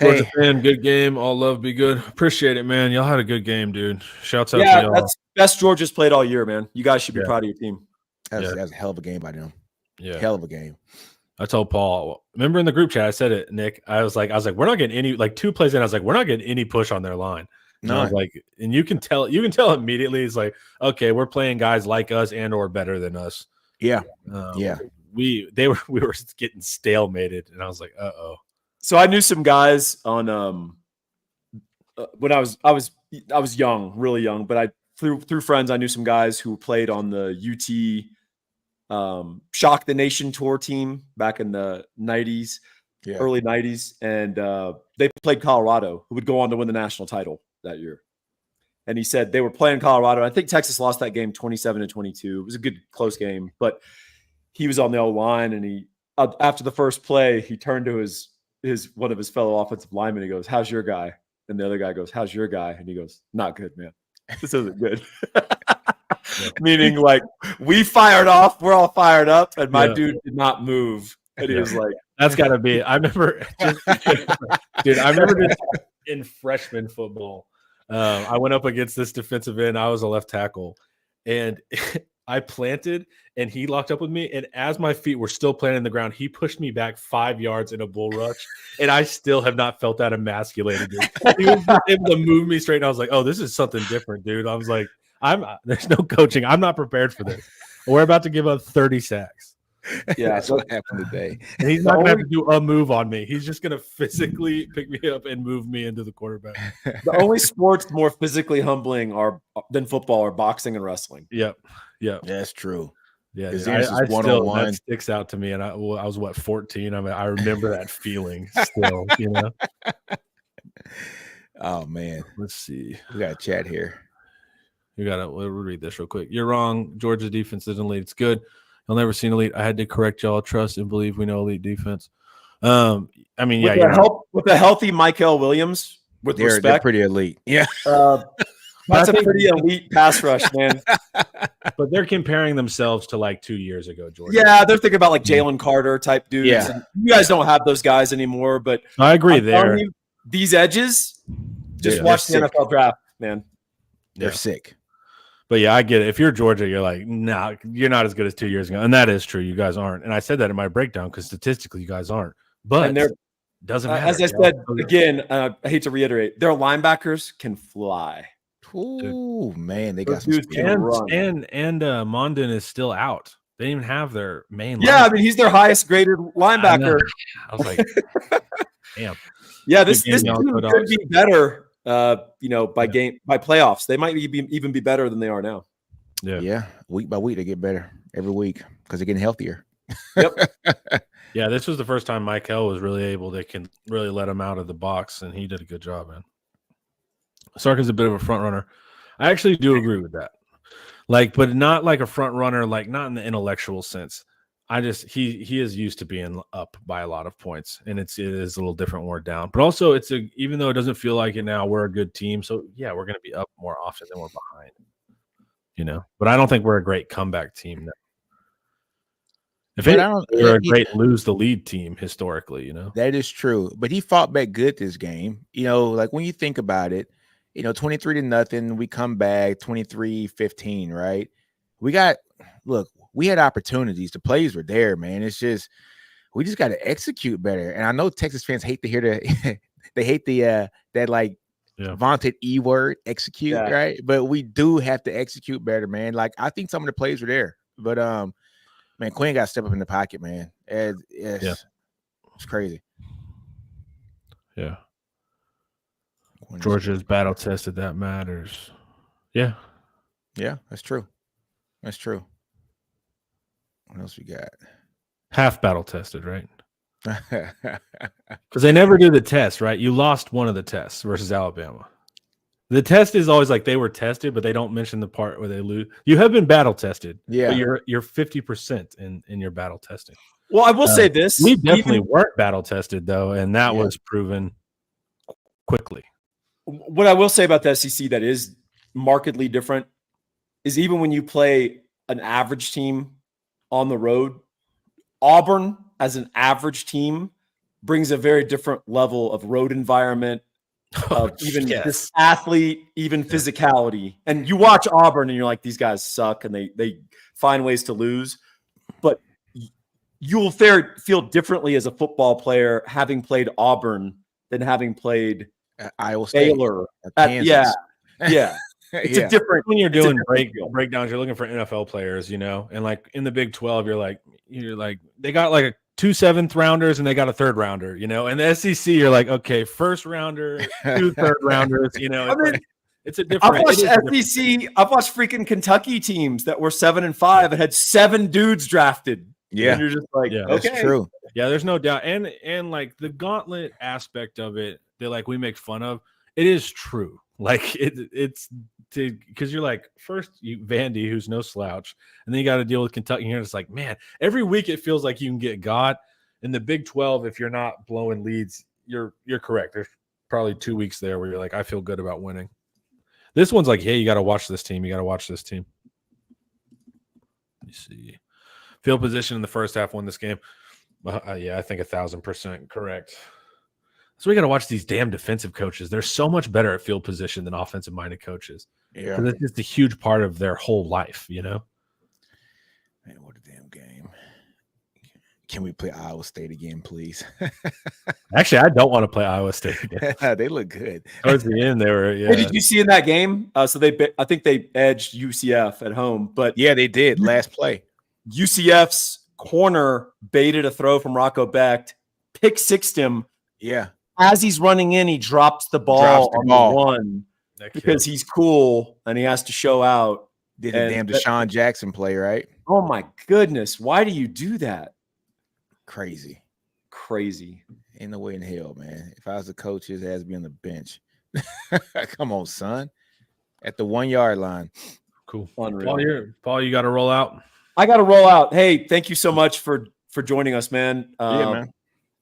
Georgia fan, good game. All love, be good. Appreciate it, man. Y'all had a good game, dude. Shouts out to y'all. That's best Georgia's played all year, man. You guys should be proud of your team. That was a hell of a game by them. Yeah, hell of a game. I told Paul. Remember in the group chat, I said it, Nick. I was like, we're not getting any 2 plays in. I was like, we're not getting any push on their line. And I was like, and you can tell immediately. It's like, okay, we're playing guys like us and or better than us. Yeah, We were getting stalemated, and I was like, uh-oh. So I knew some guys on when I was young, really young, but I through friends I knew some guys who played on the UT Shock the Nation tour team back in the 90s, early 90s, and they played Colorado, who would go on to win the national title that year. And he said they were playing Colorado. I think Texas lost that game 27-22. It was a good close game, but he was on the O-line, and he after the first play, he turned to his one of his fellow offensive linemen. He goes, "How's your guy?" And the other guy goes, "How's your guy?" And he goes, "Not good, man. This isn't good." Meaning, like, we fired off, we're all fired up, and my dude did not move. And he was like, "That's got to be." I remember, dude. I remember this in freshman football. I went up against this defensive end. I was a left tackle, and I planted, and he locked up with me. And as my feet were still planted in the ground, he pushed me back 5 yards in a bull rush, and I still have not felt that emasculated. He was able to move me straight, and I was like, "Oh, this is something different, dude." I was like, there's no coaching. I'm not prepared for this. We're about to give up 30 sacks. Yeah, that's what happened today. And he's not going to have to do a move on me. He's just going to physically pick me up and move me into the quarterback. The only sports more physically humbling than football are boxing and wrestling. Yep. That's true. Yeah, I still, that sticks out to me. And I was 14. I mean, I remember that feeling still, Oh man. Let's see. We got a chat here. We'll read this real quick. You're wrong. Georgia defense isn't elite. It's good. You'll never see an elite. I had to correct y'all. Trust and believe we know elite defense. I mean, with the healthy Michael Williams, with respect, they're pretty elite. Yeah. That's a pretty elite pass rush, man. But they're comparing themselves to like 2 years ago, Georgia. Yeah, they're thinking about like Jalen Carter type dudes. Yeah. And you guys don't have those guys anymore, but I agree there. These edges, just watch the NFL draft, man. They're sick. But yeah, I get it. If you're Georgia, you're like, nah, you're not as good as 2 years ago. And that is true. You guys aren't. And I said that in my breakdown because statistically you guys aren't. But it doesn't matter. As I said, again, I hate to reiterate, their linebackers can fly. Oh man, they got some speed. And Mondin is still out. They didn't even have their main. Yeah, I mean, he's their highest graded linebacker. I was like, damn. Yeah, this team could be better. By playoffs, they might even be better than they are now. Yeah. Week by week, they get better every week because they're getting healthier. Yep. Yeah, this was the first time Michael was really able. They can really let him out of the box, and he did a good job, man. Sarkin's a bit of a front runner. I actually do agree with that. But not like a front runner, not in the intellectual sense. He is used to being up by a lot of points, and it is a little different when we're down. But also, even though it doesn't feel like it now, we're a good team. So yeah, we're going to be up more often than we're behind. But I don't think we're a great comeback team now. We're a great lose the lead team historically. That is true. But he fought back good this game. When you think about it, 23-0, we come back 23-15, right? We had opportunities. The plays were there, man. It's just we just got to execute better. And I know Texas fans hate to hear they hate that vaunted E word, execute, right? But we do have to execute better, man. I think some of the plays were there, but man, Quinn got to step up in the pocket, man. It's crazy. Yeah. Georgia's battle tested. That matters. Yeah. Yeah, that's true. That's true. What else we got? Half battle tested, right? Because they never do the test, right? You lost one of the tests versus Alabama. The test is always like they were tested, but they don't mention the part where they lose. You have been battle tested, but you're 50% in your battle testing. Well, I will say this: we definitely weren't battle tested though, and that was proven quickly. What I will say about the SEC that is markedly different is even when you play an average team on the road, Auburn as an average team brings a very different level of road environment, of even this athlete, even physicality. And you watch Auburn and you're like, these guys suck and they find ways to lose. But you'll feel differently as a football player having played Auburn than having played Iowa State, Baylor. Kansas. It's a different when you're doing breakdowns, you're looking for NFL players, and like in the Big 12, you're like they got like 2 7th rounders and they got a 3rd rounder, and the SEC, you're like, okay, 1st rounder, 2 3rd rounders, it's a different. I've watched SEC. I've watched freaking Kentucky teams that were 7-5 and had 7 dudes drafted. Yeah, and you're just like, okay, that's true. Yeah, there's no doubt, and like the gauntlet aspect of it that like we make fun of, it is true. Like it's because you're like, first you Vandy, who's no slouch, and then you got to deal with Kentucky here. It's like, man, every week it feels like you can get got. In the Big 12, if you're not blowing leads, you're correct. There's probably 2 weeks there where you're like, I feel good about winning. This one's like, hey, you got to watch this team. You got to watch this team. Let me see. Field position in the first half won this game. Yeah, I think 1,000% correct. So we got to watch these damn defensive coaches. They're so much better at field position than offensive-minded coaches. Yeah, because it's just a huge part of their whole life, Man, what a damn game! Can we play Iowa State again, please? Actually, I don't want to play Iowa State again. They look good. Towards the end, they were. Yeah. Hey, did you see in that game? I think they edged UCF at home, but yeah, they did last play. UCF's corner baited a throw from Rocco Becht, pick-sixed him. Yeah. As he's running in, he drops the ball on the one because he's cool and he has to show out. Did a damn Deshaun Jackson play, right? Oh, my goodness. Why do you do that? Crazy. Ain't no way in hell, man. If I was a coach, his ass be on the bench. Come on, son. At the 1 yard line. Cool. Paul, you got to roll out. I got to roll out. Hey, thank you so much for joining us, man. Yeah, man.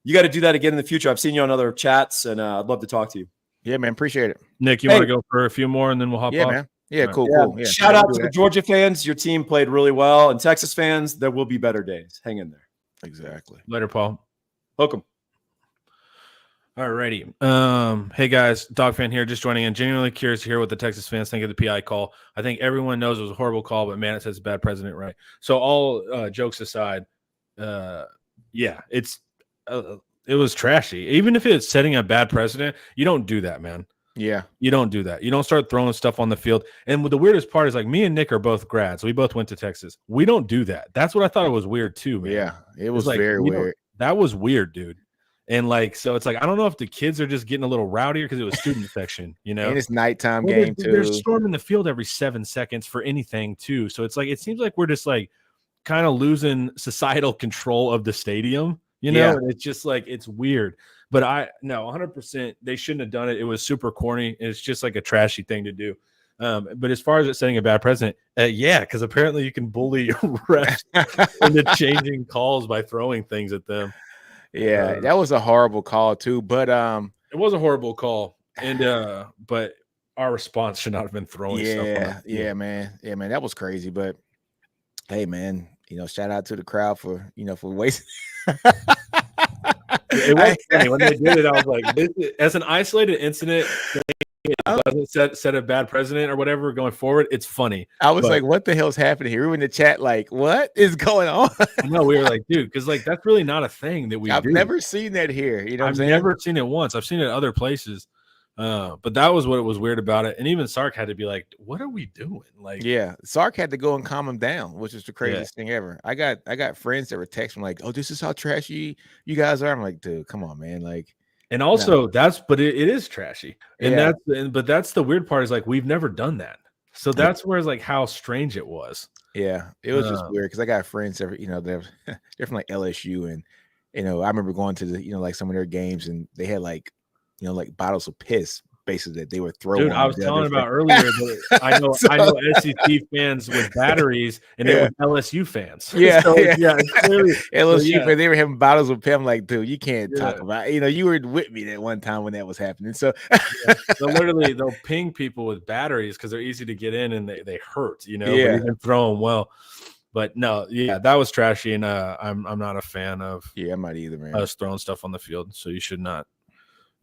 You got to do that again in the future. I've seen you on other chats, and I'd love to talk to you. Yeah, man. Appreciate it. Nick, you want to go for a few more, and then we'll hop off? Man. Yeah, cool. Yeah. Shout out to the Georgia fans. Your team played really well. And Texas fans, there will be better days. Hang in there. Exactly. Later, Paul. Welcome. All righty. Hey, guys. Dog fan here, just joining in. Genuinely curious to hear what the Texas fans think of the PI call. I think everyone knows it was a horrible call, but, man, it says bad president, right? So all jokes aside, it was trashy. Even if it's setting a bad precedent, you don't do that, man. Yeah. You don't do that. You don't start throwing stuff on the field. And the weirdest part is, like, me and Nick are both grads. We both went to Texas. We don't do that. That's what I thought it was weird too, man. Yeah, it was like, very weird. That was weird, dude. And, like, so it's like, I don't know if the kids are just getting a little rowdier because it was student section, And it's nighttime game too. They're storming the field every 7 seconds for anything too. So it's like, it seems like we're just like kind of losing societal control of the stadium. And it's just like, it's weird. But 100%, they shouldn't have done it. It was super corny. It's just like a trashy thing to do. But as far as it setting a bad precedent, because apparently you can bully refs into changing calls by throwing things at them. Yeah, that was a horrible call too. But it was a horrible call, and but our response should not have been throwing stuff. Yeah, man. That was crazy. But hey, man, shout out to the crowd for wasting. It was funny when they did it. I was like, as an isolated incident, it doesn't set a bad precedent or whatever going forward. It's funny. I was like, what the hell's happening here? We were in the chat like, what is going on? I know, we were like, dude, because like that's really not a thing that we I've do. never seen that here. I've never seen it once. I've seen it other places, But that was what was weird about it. And even Sark had to be like, what are we doing? Like, yeah, Sark had to go and calm him down, which is the craziest thing ever. I got friends that were texting like, "Oh, this is how trashy you guys are." I'm like, dude, come on, man. Like, and also but it is trashy. And Yeah. but that's the weird part is like, we've never done that. So that's where it's like how strange it was. yeah, it was just weird because I got friends that they're from like LSU, and I remember going to the like some of their games, and they had like like bottles of piss basically that they were throwing. Dude, I was telling about earlier that I know SEC fans with batteries, and it was LSU fans. Yeah, so, yeah. Clearly, LSU fans, they were having bottles of piss. I'm like, dude, you can't talk about. You were with me that one time when that was happening. So, so literally, they'll ping people with batteries because they're easy to get in and they hurt. But you can throw them well. But no, that was trashy, and I'm not a fan of. Yeah, I'm not either, man. Us throwing stuff on the field, so you should not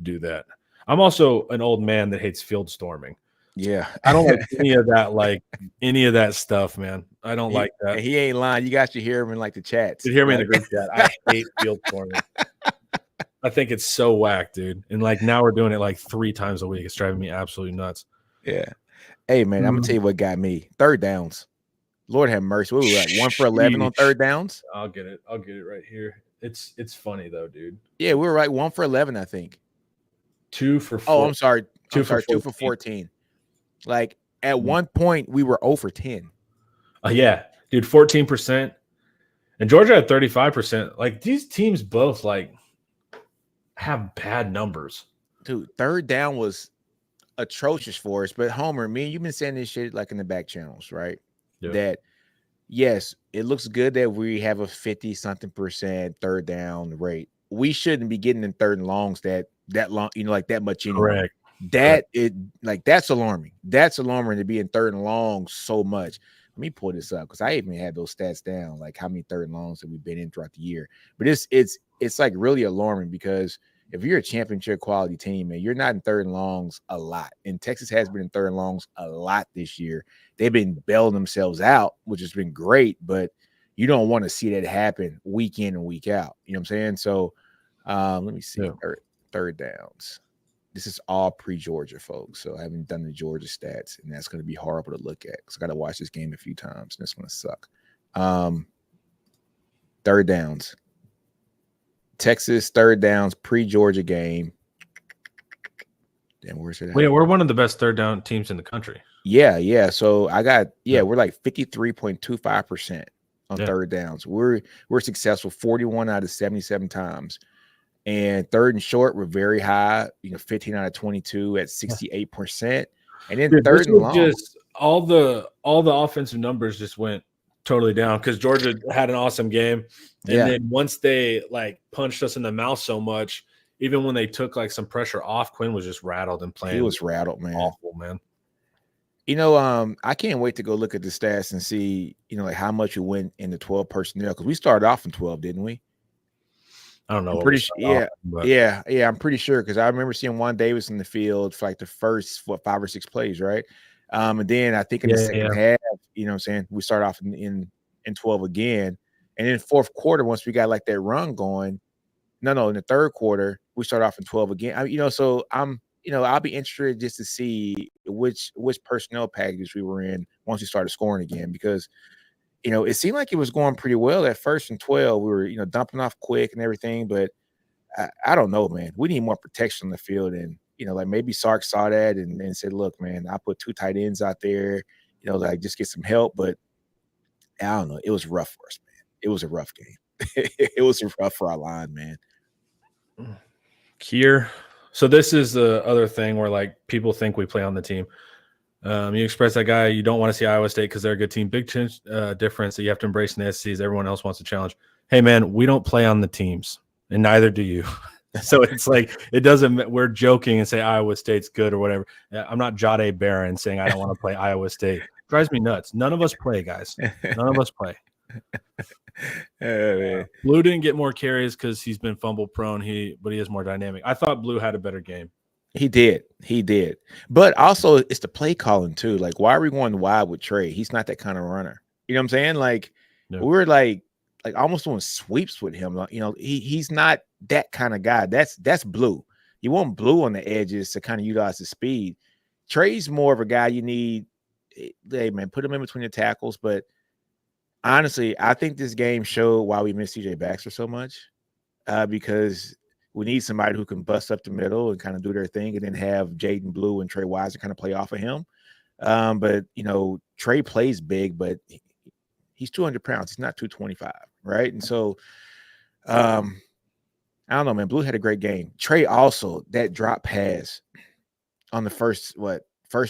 do that. I'm also an old man that hates field storming. Yeah, I don't like any of that stuff, man. I don't like that. He ain't lying. You got to hear him in like the chats. You hear me in the group chat. I hate field storming. I think it's so whack, dude. And like now we're doing it like 3 times a week. It's driving me absolutely nuts. Yeah. Hey, man, I'm gonna tell you what got me. Third downs. Lord have mercy. What were we like 1 for 11 on third downs? I'll get it right here. It's funny though, dude. Yeah, we were like 1 for 11, I think. 2 for 4. Oh, I'm sorry. 2 for 14. Like at one point we were 0 for 10. Yeah, dude, 14%. And Georgia had 35%. Like these teams both like have bad numbers. Dude, third down was atrocious for us. But Homer, me and you've been saying this shit like in the back channels, right? Yeah. That yes, it looks good that we have a 50-something% third down rate. We shouldn't be getting in third and longs that long, like that much anyway. Correct. That's alarming. That's alarming to be in third and long so much. Let me pull this up because I even had those stats down, like how many third and longs that we've been in throughout the year. But it's like really alarming because if you're a championship quality team, man, you're not in third and longs a lot. And Texas has been in third and longs a lot this year. They've been bailing themselves out, which has been great, but you don't want to see that happen week in and week out. You know what I'm saying? So let me see. Third downs. This is all pre-Georgia, folks. So I haven't done the Georgia stats, and that's going to be horrible to look at because I got to watch this game a few times, and it's going to suck. Third downs. Texas third downs pre-Georgia game. Damn, where's it? We're one of the best third down teams in the country. Yeah. So we're like 53.25% on third downs. We're successful 41 out of 77 times. And third and short, we're very high, 15 out of 22 at 68%. And then third and long. Just all the offensive numbers just went totally down because Georgia had an awesome game. And then once they like punched us in the mouth so much, even when they took like some pressure off, Quinn was just rattled and playing. He was rattled, man. Awful, man. I can't wait to go look at the stats and see, like how much we went in the 12 personnel because we started off in 12, didn't we? I don't know. I'm pretty sure. Yeah. I'm pretty sure because I remember seeing Juan Davis in the field for like the first 5 or 6 plays, right? And then I think in the second half, what I'm saying, we start off in 12 again, and then fourth quarter once we got like that run going. No, in the third quarter we start off in 12 again. So I'll be interested just to see which personnel package we were in once we started scoring again because. It seemed like it was going pretty well at first and 12. We were, dumping off quick and everything, but I don't know, man. We need more protection on the field. And, like maybe Sark saw that and said, look, man, I put 2 tight ends out there, like just get some help. But I don't know. It was rough for us, man. It was a rough game. It was rough for our line, man. Here. So this is the other thing where like people think we play on the team. You express that guy, you don't want to see Iowa State because they're a good team. Big difference that you have to embrace in the SEC is everyone else wants to challenge. Hey, man, we don't play on the teams, and neither do you. So it's like it doesn't – we're joking and say Iowa State's good or whatever. I'm not Jade Barron saying I don't want to play Iowa State. It drives me nuts. None of us play, guys. None of us play. Blue didn't get more carries because he's been fumble prone, but he is more dynamic. I thought Blue had a better game. He did. But also it's the play calling too. Like, why are we going wide with Trey? He's not that kind of runner. You know what I'm saying? Like, we were like almost doing sweeps with him. He's not that kind of guy. That's Blue. You want Blue on the edges to kind of utilize the speed. Trey's more of a guy you need. Hey, man, put him in between the tackles. But honestly, I think this game showed why we miss CJ Baxter so much, because we need somebody who can bust up the middle and kind of do their thing, and then have Jaden Blue and Trey Wise to kind of play off of him. But, Trey plays big, but he's 200 pounds. He's not 225, right? And so I don't know, man. Blue had a great game. Trey also, that drop pass on the first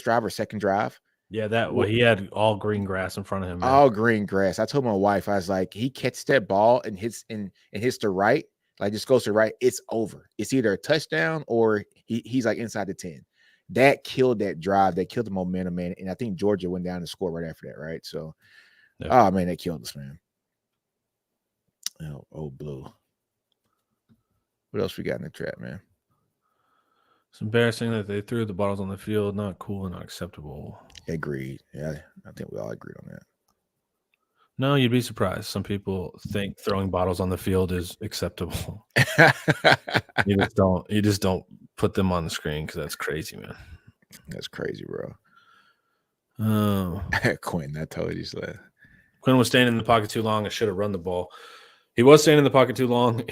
drive or second drive. Yeah, he had all green grass in front of him. Man. All green grass. I told my wife, I was like, he catches that ball and hits the right, like just goes to the right, it's over. It's either a touchdown or he's like inside the 10. That killed that drive. That killed the momentum, man. And I think Georgia went down and scored right after that, right? So, Oh, man, that killed us, man. Oh, Blue. What else we got in the trap, man? It's embarrassing that they threw the bottles on the field. Not cool and not acceptable. Agreed. Yeah, I think we all agreed on that. No, you'd be surprised. Some people think throwing bottles on the field is acceptable. You just don't put them on the screen because that's crazy, man. That's crazy, bro. Oh, Quinn, I told you so. Quinn was staying in the pocket too long. I should have run the ball. He was staying in the pocket too long.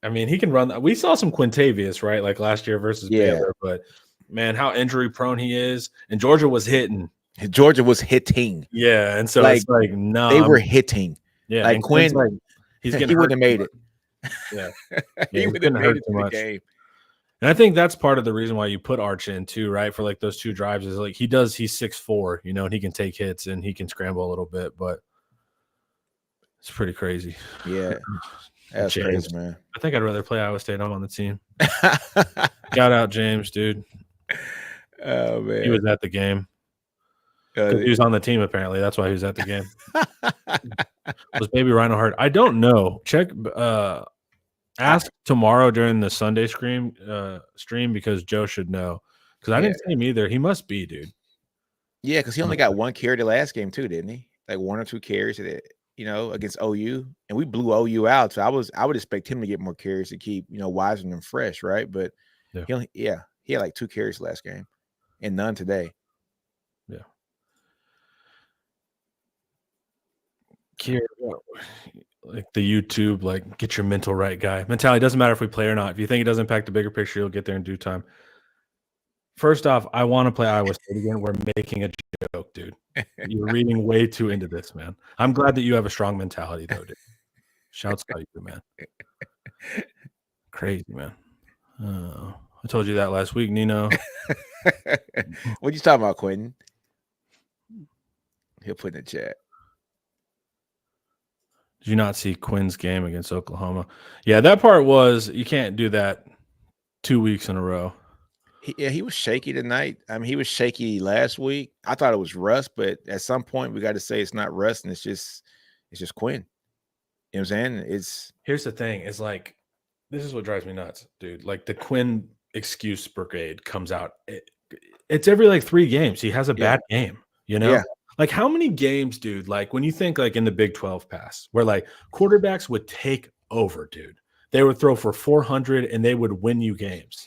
I mean, he can run. We saw some Quintavious, right? Like last year versus Baylor. But, man, how injury prone he is. And Georgia was hitting. Yeah, and so it's like, no. They were hitting. Yeah. Like Quinn, he wouldn't have made it. Yeah. He wouldn't have made it to the game. And I think that's part of the reason why you put Arch in too, right? For like those two drives is like he's 6'4", and he can take hits and he can scramble a little bit, but it's pretty crazy. Yeah. That's crazy, man. I think I'd rather play Iowa State. I'm on the team. Shout out James, dude. Oh, man. He was at the game. He was on the team, apparently. That's why he was at the game. Was Baby Rhino hurt? I don't know. Check. Ask tomorrow during the Sunday stream because Joe should know. Because I didn't see him either. He must be, dude. Yeah, because he only got one carry the last game too, didn't he? Like one or two carries against OU, and we blew OU out. So I would expect him to get more carries to keep Wiseman fresh, right? But he had like 2 carries last game, and none today. Yeah. Like the YouTube, like get your mental right guy mentality. Doesn't matter if we play or not. If you think it doesn't impact the bigger picture, you'll get there in due time. First off, I want to play Iowa State again. We're making a joke, dude. You're reading way too into this, man. I'm glad that you have a strong mentality, though, dude. Shouts out you, man. Crazy, man. I told you that last week, Nino. What you talking about, Quentin? He'll put in the chat. Did you not see Quinn's game against Oklahoma? Yeah, that part was you can't do that 2 weeks in a row. He was shaky tonight. I mean, he was shaky last week. I thought it was rust, but at some point we got to say it's not rust, and it's just Quinn. You know what I'm saying? Here's the thing: is like this is what drives me nuts, dude. Like the Quinn excuse brigade comes out. It's every like 3 games he has a bad game. Yeah. Like how many games, dude? Like when you think like in the Big 12 pass, where like quarterbacks would take over, dude. They would throw for 400 and they would win you games.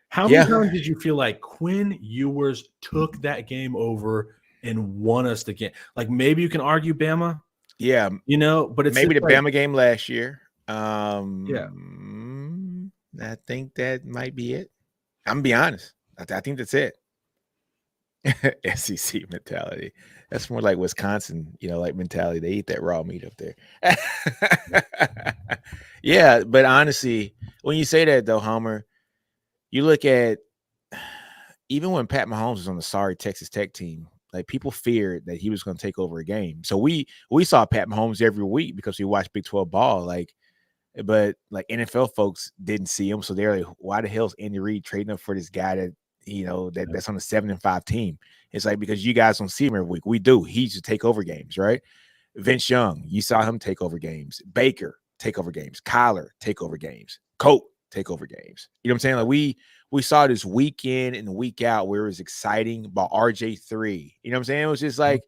How many times did you feel like Quinn Ewers took that game over and won us the game? Like maybe you can argue Bama. Yeah. But it's maybe the like, Bama game last year. Yeah. I think that might be it. I'm gonna be honest. I think that's it. SEC mentality. That's more like Wisconsin, like mentality. They eat that raw meat up there. Yeah, but honestly, when you say that though, Homer, you look at even when Pat Mahomes was on the sorry Texas Tech team, like people feared that he was going to take over a game. So we saw Pat Mahomes every week because we watched Big 12 ball. But NFL folks didn't see him, so they're like, "Why the hell's Andy Reid trading up for this guy that that's on a 7-5 team?" It's like because you guys don't see him every week. We do. He used to take over games, right? Vince Young, you saw him take over games. Baker take over games. Kyler take over games. Colt take over games. You know what I'm saying? Like we saw this week in and week out where it was exciting about RJ3. You know what I'm saying? It was just like,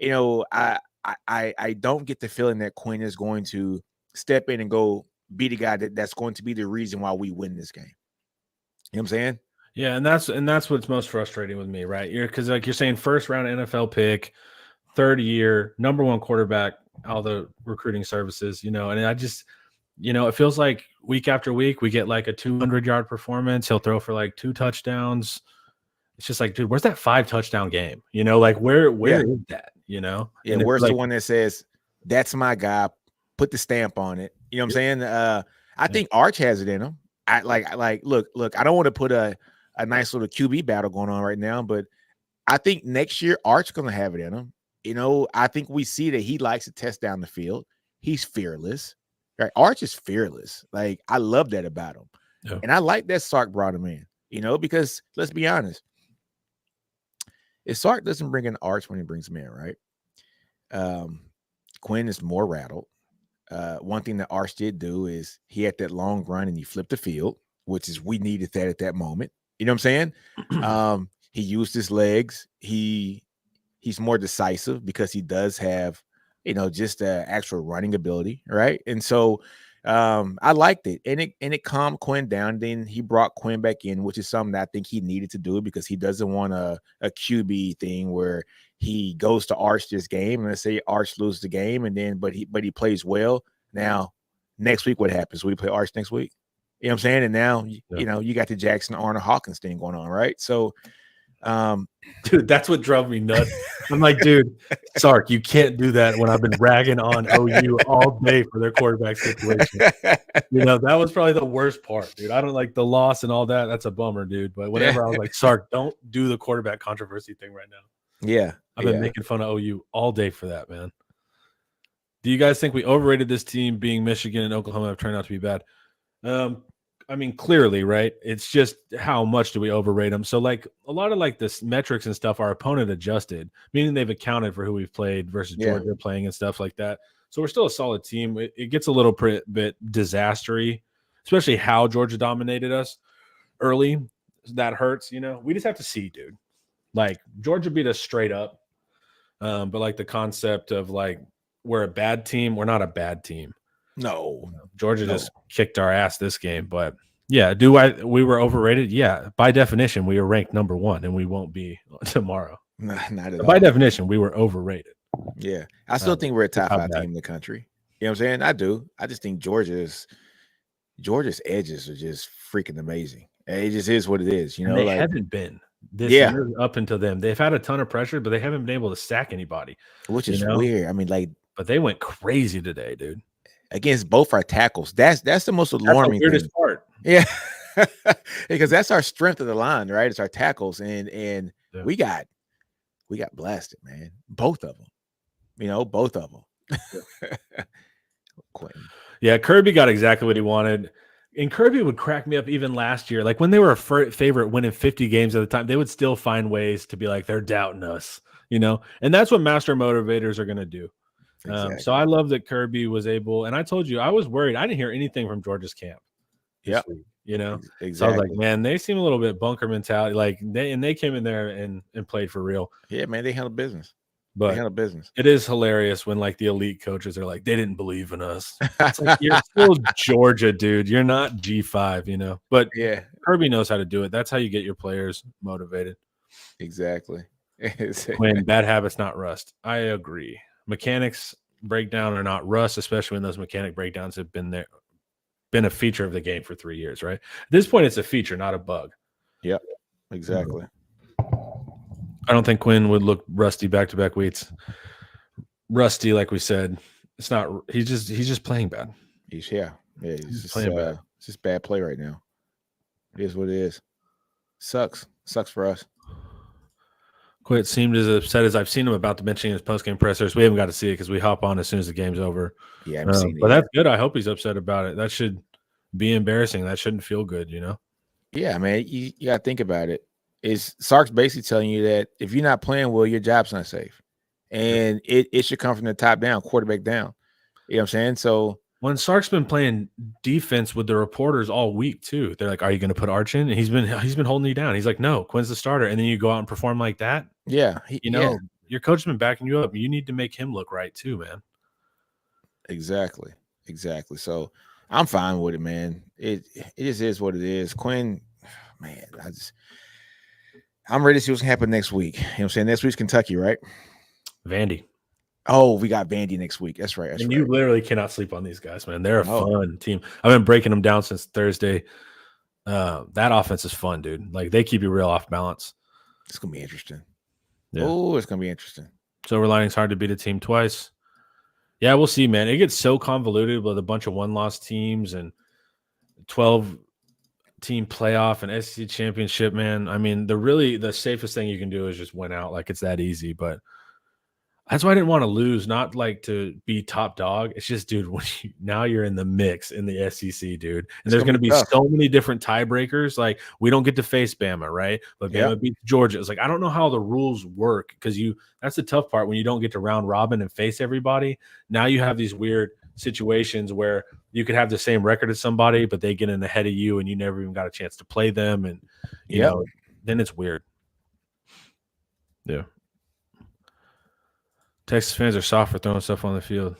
I don't get the feeling that Quinn is going to step in and go be the guy that's going to be the reason why we win this game. You know what I'm saying? Yeah, and that's what's most frustrating with me, right? Because like you're saying, first round NFL pick, third year, number one quarterback, all the recruiting services, and I just, it feels like week after week we get like a 200-yard performance. He'll throw for like 2 touchdowns. It's just like, dude, where's that 5-touchdown game? Like where is that? Yeah, And where's like, the one that says that's my guy? Put the stamp on it. You know what I'm saying? I think Arch has it in him. I look. I don't want to put a nice little QB battle going on right now, but I think next year Arch gonna have it in him. I think we see that he likes to test down the field. He's fearless. Right? Arch is fearless. Like, I love that about him. Yeah. And I like that Sark brought him in, because let's be honest. If Sark doesn't bring in Arch when he brings him in, right? Quinn is more rattled. One thing that Arch did do is he had that long run and he flipped the field, which is we needed that at that moment. You know what I'm saying? He used his legs. He's more decisive because he does have, just actual running ability, right? And so I liked it, and it calmed Quinn down. Then he brought Quinn back in, which is something that I think he needed to do because he doesn't want a QB thing where he goes to Arch this game and let's say Arch loses the game, and then but he plays well. Now next week what happens? We play Arch next week. You know what I'm saying? And now you got the Jackson Arnold Hawkins thing going on, right? So dude, that's what drove me nuts. I'm like, dude, Sark, you can't do that when I've been ragging on OU all day for their quarterback situation. That was probably the worst part, dude. I don't like the loss and all that. That's a bummer, dude. But whenever I was like, Sark, don't do the quarterback controversy thing right now. Yeah. I've been making fun of OU all day for that, man. Do you guys think we overrated this team being Michigan and Oklahoma have turned out to be bad? I mean, clearly, right? It's just how much do we overrate them? So, like, a lot of like this metrics and stuff, our opponent adjusted, meaning they've accounted for who we've played versus Georgia playing and stuff like that. So we're still a solid team. It gets a little bit disastery, especially how Georgia dominated us early. That hurts, We just have to see, dude. Like, Georgia beat us straight up. But like the concept of like we're a bad team, we're not a bad team. No, Georgia just kicked our ass this game, but yeah, we were overrated? Yeah, by definition, we were ranked number 1, and we won't be tomorrow. Not at all. By definition, we were overrated. Yeah, I still think we're a top 5 team in the country. You know what I'm saying? I do. I just think Georgia's edges are just freaking amazing. It just is what it is. They haven't been this year up until them. They've had a ton of pressure, but they haven't been able to sack anybody, which is weird. I mean, but they went crazy today, dude. Against both our tackles. That's the most alarming weirdest part. Yeah. Because that's our strength of the line, right? It's our tackles. And we got blasted, man. Both of them. Both of them. Quentin. Yeah, Kirby got exactly what he wanted. And Kirby would crack me up even last year. Like when they were a favorite winning 50 games at the time, they would still find ways to be like, they're doubting us, And that's what master motivators are going to do. Exactly. So I love that Kirby was able, and I told you I was worried. I didn't hear anything from Georgia's camp. Yeah, exactly. So I was like, man, they seem a little bit bunker mentality. Like they came in there and played for real. Yeah, man, they handled business. But it is hilarious when like the elite coaches are like, they didn't believe in us. It's like, you're still Georgia, dude. You're not G5, But yeah, Kirby knows how to do it. That's how you get your players motivated. Exactly. When bad habits, not rust. I agree. Mechanics breakdown are not rust, especially when those mechanic breakdowns have been a feature of the game for 3 years, right? At this point, it's a feature, not a bug. Yep, exactly. I don't think Quinn would look rusty back-to-back weeks. Rusty, like we said, it's not. He's just playing bad. He's just playing bad. It's just bad play right now. It is what it is. Sucks for us. Quit seemed as upset as I've seen him about the mentioning his post-game pressers. We haven't got to see it because we hop on as soon as the game's over. Yeah, I haven't seen it but yet. That's good. I hope he's upset about it. That should be embarrassing. That shouldn't feel good, Yeah, man, you got to think about it. Sark's basically telling you that if you're not playing well, your job's not safe. And it should come from the top down, quarterback down. You know what I'm saying? So when Sark's been playing defense with the reporters all week too, they're like, "Are you going to put Arch in?" And he's been holding you down. He's like, "No, Quinn's the starter." And then you go out and perform like that. Yeah, your coach has been backing you up. You need to make him look right too, man. Exactly. So I'm fine with it, man. It just is what it is. Quinn, man, I'm ready to see what's gonna happen next week. You know what I'm saying? Next week's Kentucky, right? Vandy. Oh, we got Vandy next week. That's right. That's And right. you literally cannot sleep on these guys, man. They're a fun team. I've been breaking them down since Thursday. That offense is fun, dude. Like, they keep you real off balance. It's gonna be interesting. Yeah. Oh, it's gonna be interesting. Silver lining's hard to beat a team twice. Yeah, we'll see, man. It gets so convoluted with a bunch of one-loss teams and 12-team playoff and SEC championship, man. I mean, the safest thing you can do is just win out. Like, it's that easy. But that's why I didn't want to lose, not like to be top dog. It's just, dude, now you're in the mix in the SEC, dude. And there's going to be so many different tiebreakers. Like, we don't get to face Bama, right? But Bama beats Georgia. It's like, I don't know how the rules work because that's the tough part when you don't get to round robin and face everybody. Now you have these weird situations where you could have the same record as somebody, but they get in ahead of you and you never even got a chance to play them. And, you know, then it's weird. Yeah. Texas fans are soft for throwing stuff on the field.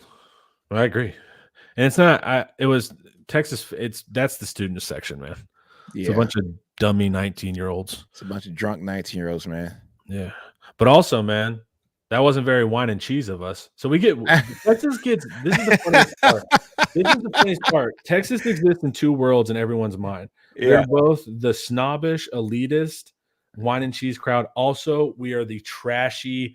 Well, I agree. And it's not it was Texas, that's the student section, man. Yeah. It's a bunch of dummy 19-year-olds. It's a bunch of drunk 19-year-olds, man. Yeah. But also, man, that wasn't very wine and cheese of us. So we get Texas gets this is the funniest part. This is the funniest part. Texas exists in two worlds in everyone's mind. Yeah. They're both the snobbish, elitist wine and cheese crowd. Also, we are the trashy,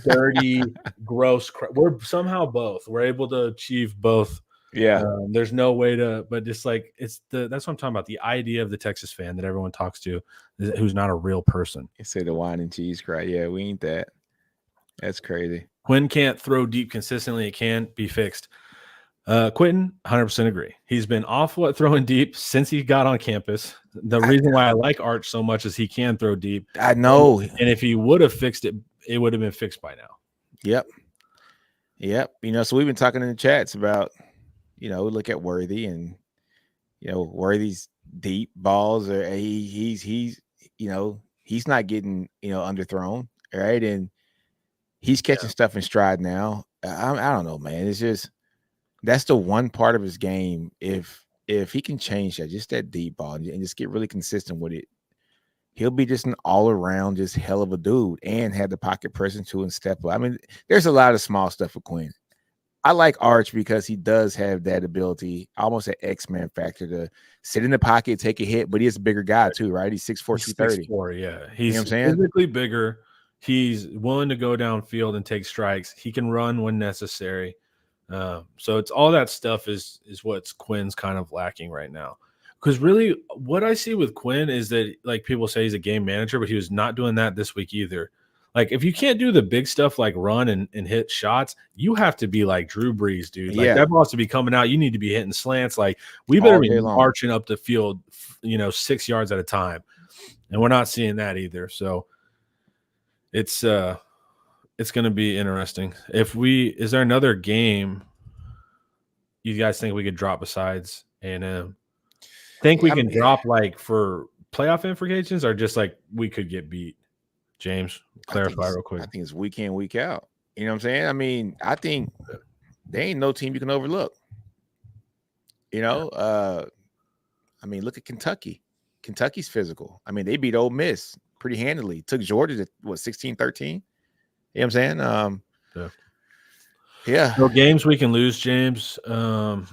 dirty, gross crowd. We're somehow both. We're able to achieve both. Yeah. There's no way to, but just like that's what I'm talking about. The idea of the Texas fan that everyone talks to who's not a real person. You say the wine and cheese crowd. Yeah, we ain't that. That's crazy. Quinn can't throw deep consistently. It can be fixed. Quentin, 100% agree. He's been awful at throwing deep since he got on campus. The reason why I like Arch so much is he can throw deep. I know. And if he would have fixed it, it would have been fixed by now. Yep. You know, so we've been talking in the chats about, you know, look at Worthy and, you know, Worthy's deep balls are he's you know, he's not getting, you know, underthrown, right? And he's catching stuff in stride now. I don't know, man. It's just that's the one part of his game. If he can change that, just that deep ball and just get really consistent with it, he'll be just an all-around just hell of a dude and have the pocket presence too and step up. I mean, there's a lot of small stuff for Quinn. I like Arch because he does have that ability, almost an X-Man factor to sit in the pocket, take a hit, but he is a bigger guy too, right? He's 6'4", 230. 6'4", yeah. He's, you know what I'm saying? Physically bigger. He's willing to go downfield and take strikes. He can run when necessary. So it's all that stuff is what's Quinn's kind of lacking right now. Because really what I see with Quinn is that, like, people say he's a game manager, but he was not doing that this week either. Like, if you can't do the big stuff like run and hit shots, you have to be like Drew Brees, dude. Like, that ball has to be coming out. You need to be hitting slants. Like, we better be marching up the field, 6 yards at a time. And we're not seeing that either. So it's going to be interesting. Is there another game you guys think we could drop besides A&M? Think we can drop, like, for playoff implications, or just like we could get beat? James, clarify real quick. I think it's week in, week out. You know what I'm saying? I mean, I think there ain't no team you can overlook. You know, I mean, look at Kentucky. Kentucky's physical. I mean, they beat Ole Miss pretty handily. Took Georgia to 16-13. You know what I'm saying? Yeah. No games we can lose, James. A&M,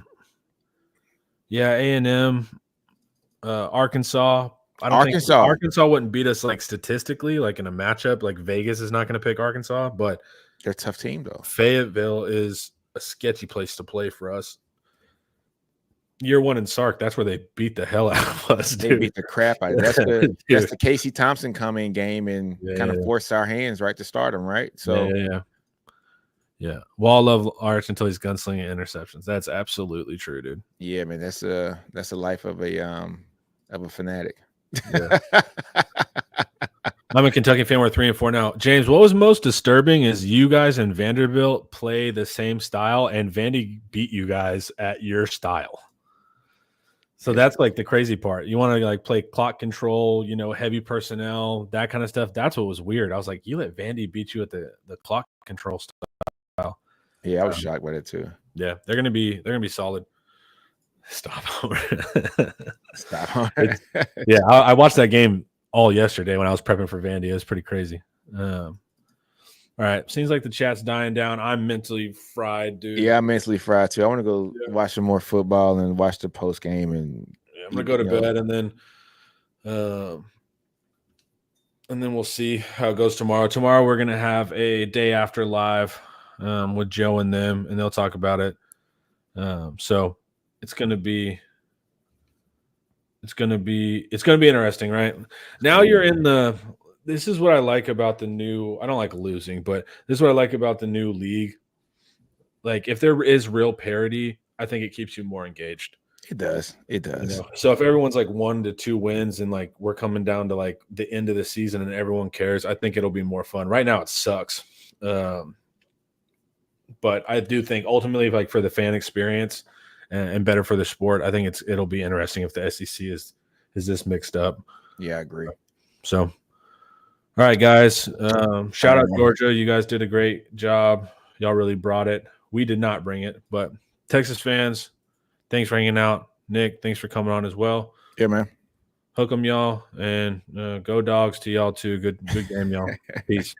Arkansas. I don't think Arkansas wouldn't beat us, like, statistically, like in a matchup. Like, Vegas is not going to pick Arkansas, but they're a tough team though. Fayetteville is a sketchy place to play for us. Year one in Sark, that's where they beat the hell out of us. They beat the crap out of us. That's the Casey Thompson coming game and kind of forced our hands right to start them, right? So yeah. Well, I love Arch until he's gunslinging interceptions. That's absolutely true, dude. Yeah, man. That's the life of a fanatic. Yeah. I'm a Kentucky fan. We're 3-4 now. James, what was most disturbing is you guys and Vanderbilt play the same style, and Vandy beat you guys at your style. So that's like the crazy part. You want to, like, play clock control, heavy personnel, that kind of stuff. That's what was weird. I was like, you let Vandy beat you at the clock control style. Yeah, I was shocked by it too. Yeah, they're gonna be solid. Stop. Stop. Yeah, I watched that game all yesterday when I was prepping for Vandy. It was pretty crazy. All right. Seems like the chat's dying down. I'm mentally fried, dude. Yeah, I'm mentally fried too. I want to go watch some more football and watch the post game. And I'm gonna go to bed, and then we'll see how it goes tomorrow. Tomorrow we're gonna have a day after live with Joe and them, and they'll talk about it. So it's gonna be interesting, right? Now you're in the. This is what I like about the new. I don't like losing, but this is what I like about the new league. Like, if there is real parity, I think it keeps you more engaged. It does. It does. You know? So if everyone's like 1 to 2 wins and like we're coming down to like the end of the season and everyone cares, I think it'll be more fun. Right now it sucks. But I do think ultimately, like, for the fan experience and better for the sport, I think it'll be interesting if the SEC is this mixed up. Yeah, I agree. So, all right, guys. Shout out Georgia. You guys did a great job. Y'all really brought it. We did not bring it, but Texas fans, thanks for hanging out. Nick, thanks for coming on as well. Yeah, man. Hook 'em, y'all, and go Dogs to y'all too. Good game, y'all. Peace.